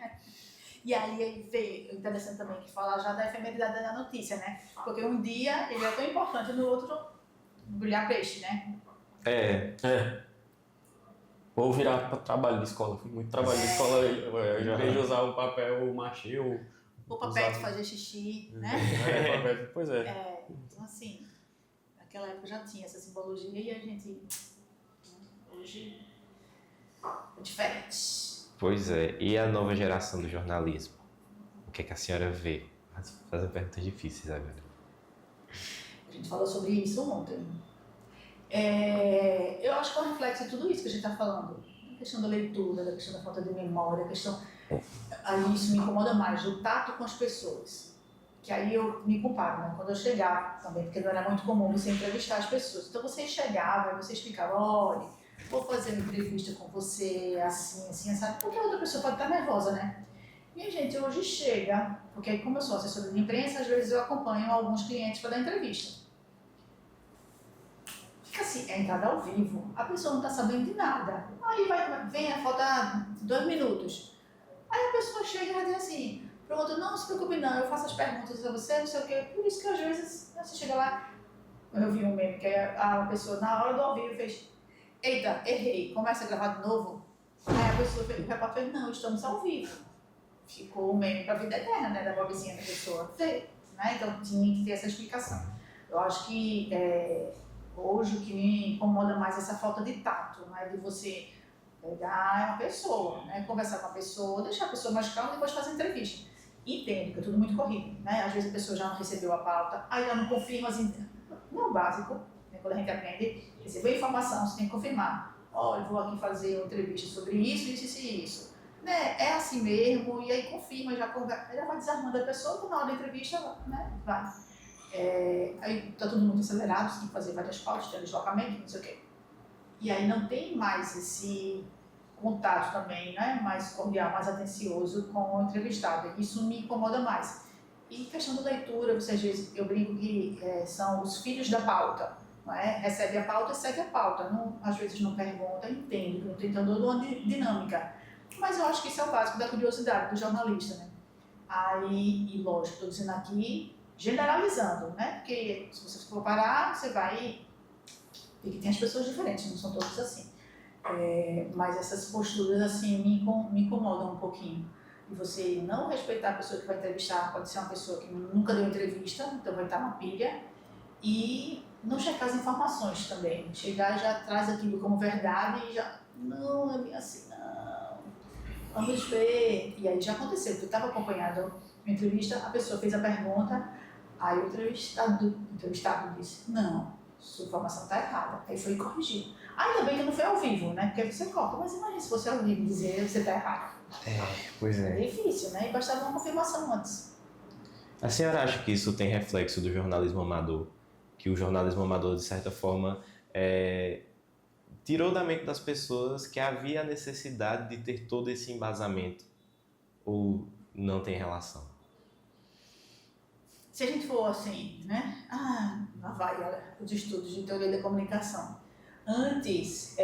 E aí veio, interessante também que fala já da efemeridade da notícia, né? Porque um dia ele é tão importante, no outro brilhar peixe, né? Ou virar para trabalho de escola, fui muito trabalho de escola, eu já vejo usar o papel machê ou... O papel de fazer xixi, né? Pois é. Então assim, naquela época já tinha essa simbologia e a gente, hoje, é diferente. Pois é, e a nova geração do jornalismo? O que é que a senhora vê? Fazer perguntas difíceis agora. A gente falou sobre isso ontem. Eu acho que é um reflexo de tudo isso que a gente está falando. A questão da leitura, da questão da falta de memória, a questão... Aí isso me incomoda mais, o tato com as pessoas. Que aí eu me comparo, né? Quando eu chegava também, porque não era muito comum você entrevistar as pessoas. Então você chegava e você explicava, olha, vou fazer uma entrevista com você, assim, sabe? Porque a outra pessoa pode estar nervosa, né? E a gente hoje chega, porque como eu sou assessora de imprensa, às vezes eu acompanho alguns clientes para dar entrevista. Fica assim, é entrada ao vivo, a pessoa não está sabendo de nada. Aí vem a falta 2 minutos. Aí a pessoa chega e vai dizer assim, pronto, não se preocupe não, eu faço as perguntas a você, não sei o quê. Por isso que às vezes você chega lá, eu vi um meme que a pessoa na hora do ao vivo fez, eita, errei, começa a gravar de novo. Aí a pessoa fez, o repórter fez, não, estamos ao vivo. Ficou o meme para a vida eterna, né, da bobezinha da pessoa. Né? Então tinha que ter essa explicação. Eu acho que hoje o que me incomoda mais é essa falta de tato, né, de você pegar uma pessoa, né, conversar com a pessoa, deixar a pessoa mais calma e depois fazer entrevista. Entendo que é tudo muito corrido, né? Às vezes a pessoa já não recebeu a pauta, aí ela não confirma, assim, não é o básico, né, quando a gente aprende, recebeu informação, você tem que confirmar. Olha, vou aqui fazer uma entrevista sobre isso e isso. Né? É assim mesmo, e aí confirma, já vai desarmando a pessoa, então na hora da entrevista, né, vai. Aí tá tudo muito acelerado, você tem que fazer várias pautas, tem deslocamento, não sei o quê. E aí não tem mais esse contato também, né, mais cordial, mais atencioso com o entrevistado. Isso me incomoda mais. E questão da leitura, às vezes eu brinco que são os filhos da pauta, não é? Recebe a pauta e segue a pauta. Não, às vezes não pergunta, entende, que não tem toda uma dinâmica. Mas eu acho que isso é o básico da curiosidade do jornalista, né? Aí, e lógico, estou dizendo aqui, generalizando, né? Porque se você for parar, você vai... E que tem as pessoas diferentes, não são todos assim. Mas essas posturas, assim, me incomodam um pouquinho. E você não respeitar a pessoa que vai entrevistar, pode ser uma pessoa que nunca deu entrevista, então vai estar uma pilha. E não checar as informações também. Chegar e já traz aquilo como verdade e já... Não, é bem assim, não. Vamos ver. E aí já aconteceu, porque eu estava acompanhando uma entrevista, a pessoa fez a pergunta, aí o entrevistado disse, não, sua informação está errada. Aí foi corrigir. Ainda bem que não foi ao vivo, né? Porque você corta. Mas imagina se fosse ao vivo dizer que você está errado. Pois é. É difícil, né? E bastava uma confirmação antes. A senhora acha que isso tem reflexo do jornalismo amador? Que o jornalismo amador, de certa forma, tirou da mente das pessoas que havia a necessidade de ter todo esse embasamento? Ou não tem relação? Se a gente for assim, né? Lá vai os estudos de teoria da comunicação. Antes,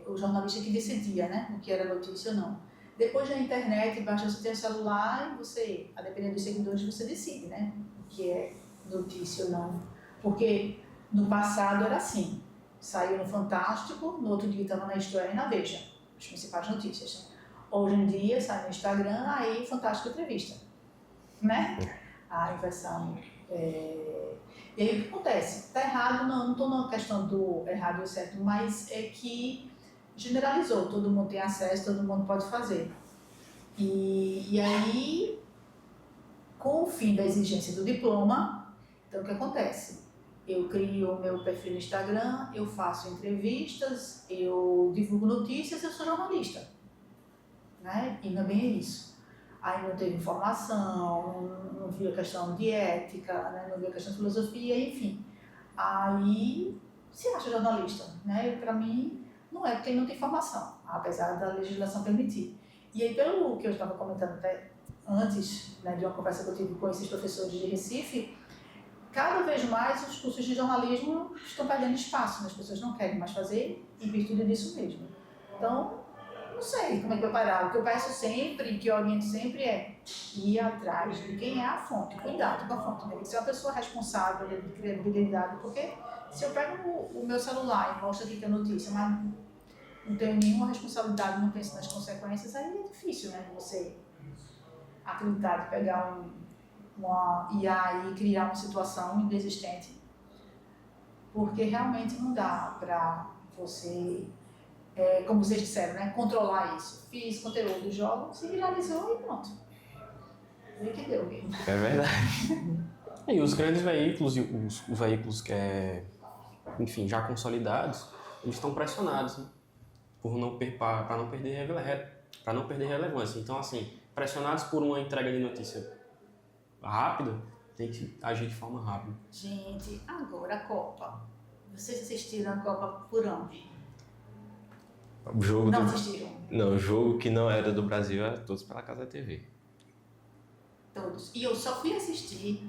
o jornalista que decidia, né? O que era notícia ou não. Depois da internet, basta você ter um celular e você, a depender dos seguidores, você decide, né? O que é notícia ou não. Porque no passado era assim. Saiu no Fantástico, no outro dia estava na Isto É e na Veja. As principais notícias, né? Hoje em dia, sai no Instagram, aí Fantástico Entrevista. Né? A inversão. E aí o que acontece? Está errado, não estou na questão do errado ou certo, mas é que generalizou, todo mundo tem acesso, todo mundo pode fazer. E aí, com o fim da exigência do diploma, então o que acontece? Eu crio o meu perfil no Instagram, eu faço entrevistas, eu divulgo notícias, eu sou jornalista, né? E não é bem isso. Aí não teve informação, não vi a questão de ética, né? Não vi a questão de filosofia, enfim. Aí se acha jornalista, né? Para mim, não é porque não tem formação, apesar da legislação permitir. E aí, pelo que eu estava comentando até antes, né, de uma conversa que eu tive com esses professores de Recife, cada vez mais os cursos de jornalismo estão perdendo espaço, né? As pessoas não querem mais fazer em virtude disso mesmo. Então, não sei como é que vai parar. O que eu peço sempre, que eu oriento sempre é ir atrás de quem é a fonte. Cuidado com a fonte, né? Tem que ser uma pessoa responsável, de credibilidade, porque se eu pego o meu celular e mostro aqui que é notícia, mas não tenho nenhuma responsabilidade, não penso nas consequências, aí é difícil, né? Você acreditar de pegar uma IA e criar uma situação inexistente, porque realmente não dá para você, como vocês disseram, né, controlar isso. Fiz conteúdo, jogo, se viralizou e pronto. Vê que deu. É verdade. E os grandes veículos, os veículos que enfim, já consolidados, eles estão pressionados, né? Para não perder relevância. Então, assim, pressionados por uma entrega de notícia rápida, tem que agir de forma rápida. Gente, agora a Copa. Vocês assistiram a Copa por onde? O jogo Não assistiram? Não, o jogo que não era do Brasil era todos pela Casa TV. Todos. E eu só fui assistir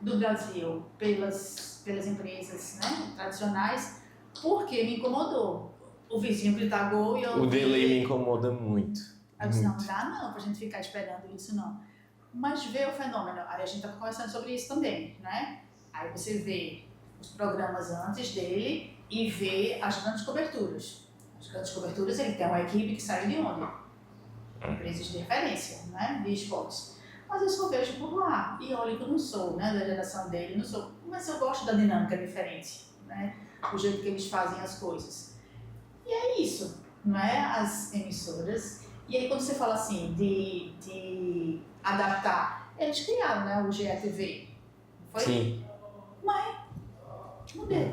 do Brasil pelas empresas, né, tradicionais, porque me incomodou. O vizinho gritar gol e eu... O delay me incomoda muito. Aí eu disse, não dá não pra gente ficar esperando isso não. Mas vê o fenômeno, aí a gente estava conversando sobre isso também, né? Aí você vê os programas antes dele e vê as grandes coberturas. As grandes coberturas, ele tem uma equipe que sai de onde? Empresas de referência, né? De esportes. Mas eu só vejo por lá. E olha que eu não sou, né? Da geração dele, não sou. Mas eu gosto da dinâmica diferente, né? O jeito que eles fazem as coisas. E é isso, não é? As emissoras. E aí quando você fala assim de adaptar, eles criaram, né? O GETV. Foi? Sim. Mas não deu,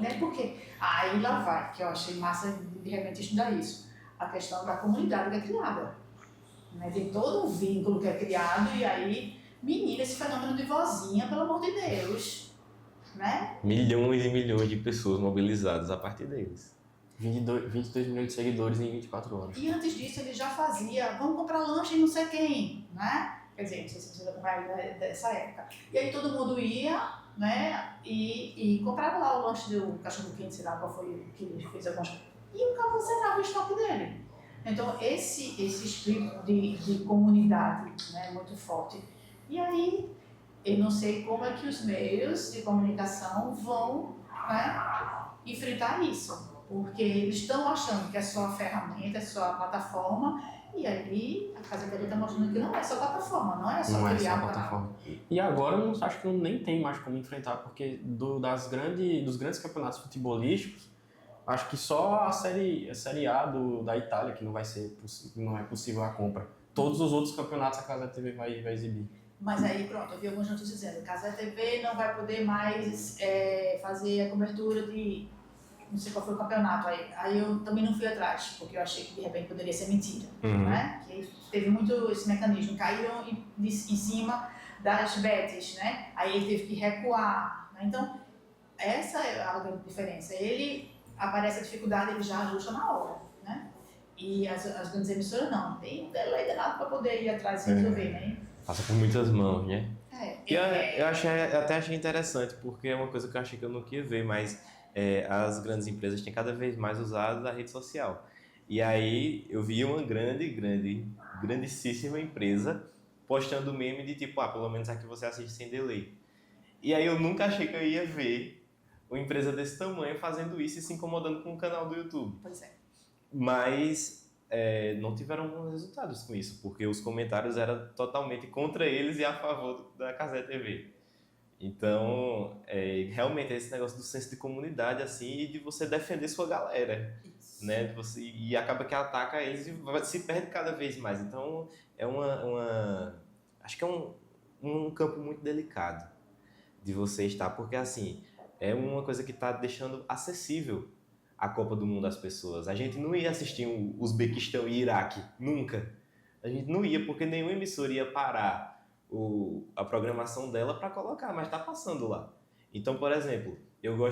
né? Por quê? Aí lá vai, que eu achei massa de repente estudar isso. A questão da comunidade que é criada. Né? Tem todo um vínculo que é criado e aí, menina, esse fenômeno de vozinha, pelo amor de Deus, né? Milhões e milhões de pessoas mobilizadas a partir deles. 22 milhões de seguidores em 24 horas. E antes disso ele já fazia, vamos comprar lanche em não sei quem, né? Quer dizer, não sei se você vai dessa época. E aí todo mundo ia, né? E comprava lá o lanche do cachorro quente, sei lá qual foi que ele fez algumas coisas. E o cara zerava o estoque dele. Então esse espírito de comunidade, né, é muito forte. E aí eu não sei como é que os meios de comunicação vão, né, enfrentar isso. Porque eles estão achando que é só a ferramenta, é só a plataforma, e aí a Casa TV está mostrando que não é só plataforma, não é só Não é criar só a um canal. plataforma. E agora eu acho que nem tem mais como enfrentar, porque dos grandes campeonatos futebolísticos, acho que só a série A da Itália que não é possível a compra. Todos os outros campeonatos a Casa TV vai exibir. Mas aí pronto, eu vi algumas notícias dizendo que a Casa TV não vai poder mais fazer a cobertura de não sei qual foi o campeonato, aí eu também não fui atrás, porque eu achei que de repente poderia ser mentira, né? Que teve muito esse mecanismo, caíram em cima das betes, né? Aí ele teve que recuar, né? Então, essa é a grande diferença. Ele aparece a dificuldade, ele já ajusta na hora, né? E as grandes emissoras não, tem um delay danado para poder ir atrás e resolver, né? Passa por muitas mãos, né? E eu eu até achei interessante, porque é uma coisa que eu achei que eu não queria ver, mas as grandes empresas têm cada vez mais usado a rede social. E aí eu vi uma grandíssima empresa postando meme de tipo, pelo menos aqui você assiste sem delay. E aí eu nunca achei que eu ia ver uma empresa desse tamanho fazendo isso e se incomodando com o canal do YouTube. Pois é. Mas não tiveram bons resultados com isso, porque os comentários eram totalmente contra eles e a favor da Cazé TV. Então, realmente é esse negócio do senso de comunidade, assim, e de você defender sua galera, né? E acaba que ataca eles e se perde cada vez mais. Então, acho que é um campo muito delicado de você estar, porque, assim, é uma coisa que está deixando acessível a Copa do Mundo às pessoas. A gente não ia assistir o Uzbequistão e Iraque, nunca. A gente não ia, porque nenhuma emissora ia parar a programação dela para colocar, mas está passando lá. Então, por exemplo,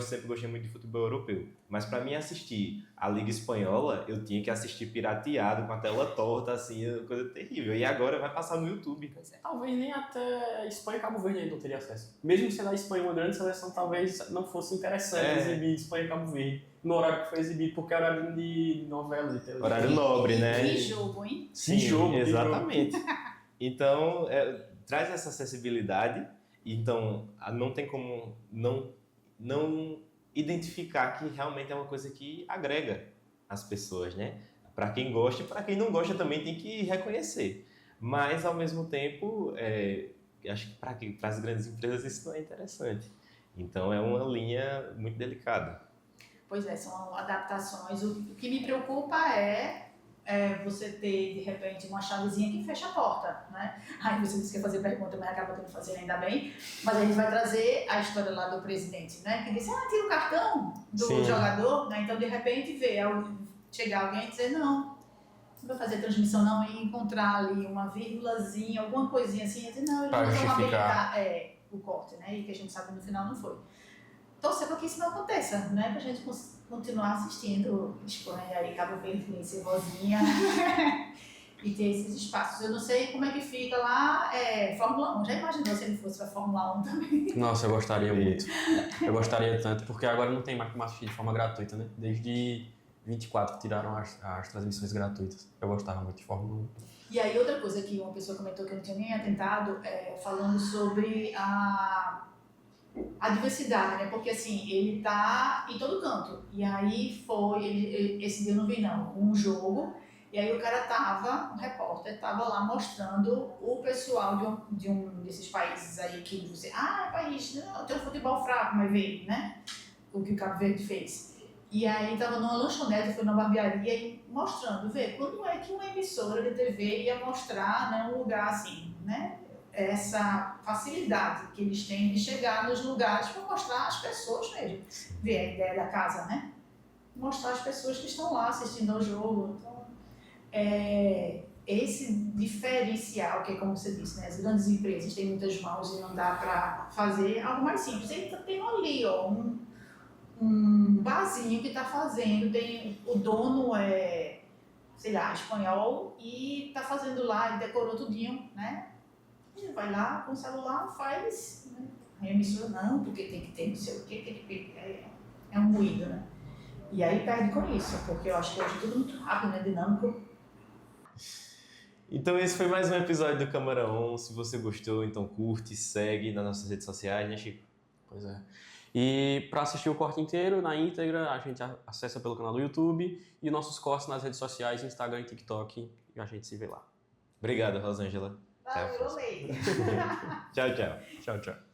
sempre gostei muito de futebol europeu, mas para mim assistir a Liga Espanhola, eu tinha que assistir pirateado, com a tela torta, assim, coisa terrível. E agora vai passar no YouTube. Pois é. Talvez nem até Espanha e Cabo Verde ainda não teria acesso. Mesmo sendo a Espanha uma grande seleção, talvez não fosse interessante exibir Espanha e Cabo Verde no horário que foi exibido, porque era horário de novela, de televisão. Horário nobre, né? Que jogo, hein? Sim, exatamente. Então, traz essa acessibilidade, então não tem como não identificar que realmente é uma coisa que agrega as pessoas, né? Para quem gosta e para quem não gosta também tem que reconhecer. Mas, ao mesmo tempo, acho que para as grandes empresas isso não é interessante. Então, é uma linha muito delicada. Pois é, são adaptações. O que me preocupa é você ter, de repente, uma chavezinha que fecha a porta, né? Aí você disse que ia fazer pergunta, mas acaba tendo que fazer, ainda bem. Mas a gente vai trazer a história lá do presidente, né? Que disse, tira o cartão do jogador, né? Então, de repente, chegar alguém e dizer, não vai fazer transmissão não, e encontrar ali uma vírgulazinha, alguma coisinha assim, e dizer, não, eles não vão habilitar o corte, né? E que a gente sabe no final não foi. Torcer para que isso não aconteça, né? Para a gente continuar assistindo Espanha e Cabo Verde, e Rosinha e ter esses espaços. Eu não sei como é que fica lá, Fórmula 1. Já imaginou se ele fosse para Fórmula 1 também? Nossa, eu gostaria muito. Eu gostaria tanto, porque agora não tem mais como assistir de forma gratuita, né? Desde 24 tiraram as transmissões gratuitas. Eu gostava muito de Fórmula 1. E aí outra coisa que uma pessoa comentou que eu não tinha nem atentado, falando sobre a diversidade, né? Porque assim, ele tá em todo canto. E aí esse dia eu não vi não, um jogo, e aí o repórter tava lá mostrando o pessoal de um desses países aí que você, país, não, tem um futebol fraco, mas veio, né? O que o Cabo Verde fez. E aí tava numa lanchonete, foi numa barbearia e mostrando, quando é que uma emissora de TV ia mostrar, né, um lugar assim, né? Essa facilidade que eles têm de chegar nos lugares para mostrar as pessoas mesmo. Ver a ideia da casa, né? Mostrar as pessoas que estão lá assistindo ao jogo. Então, esse diferencial, que é como você disse, né? As grandes empresas têm muitas mãos e não dá para fazer algo mais simples. Ele tem ali, ó, um barzinho que está fazendo, o dono sei lá, espanhol, e está fazendo lá, e decorou tudinho, né? Ele vai lá com o celular, faz, né? Aí a emissora, não, porque tem que ter não sei o que é um moído, né? E aí perde com isso, porque eu acho que hoje é tudo muito rápido, né? Dinâmico. Então esse foi mais um episódio do Câmara On. Se você gostou, então curte, segue nas nossas redes sociais, né, Chico? Pois é. E para assistir o corte inteiro, na íntegra, a gente acessa pelo canal do YouTube e nossos cortes nas redes sociais, Instagram e TikTok, e a gente se vê lá. Obrigado, Rosângela. Valeu, amei. Tchau, tchau. Tchau, tchau.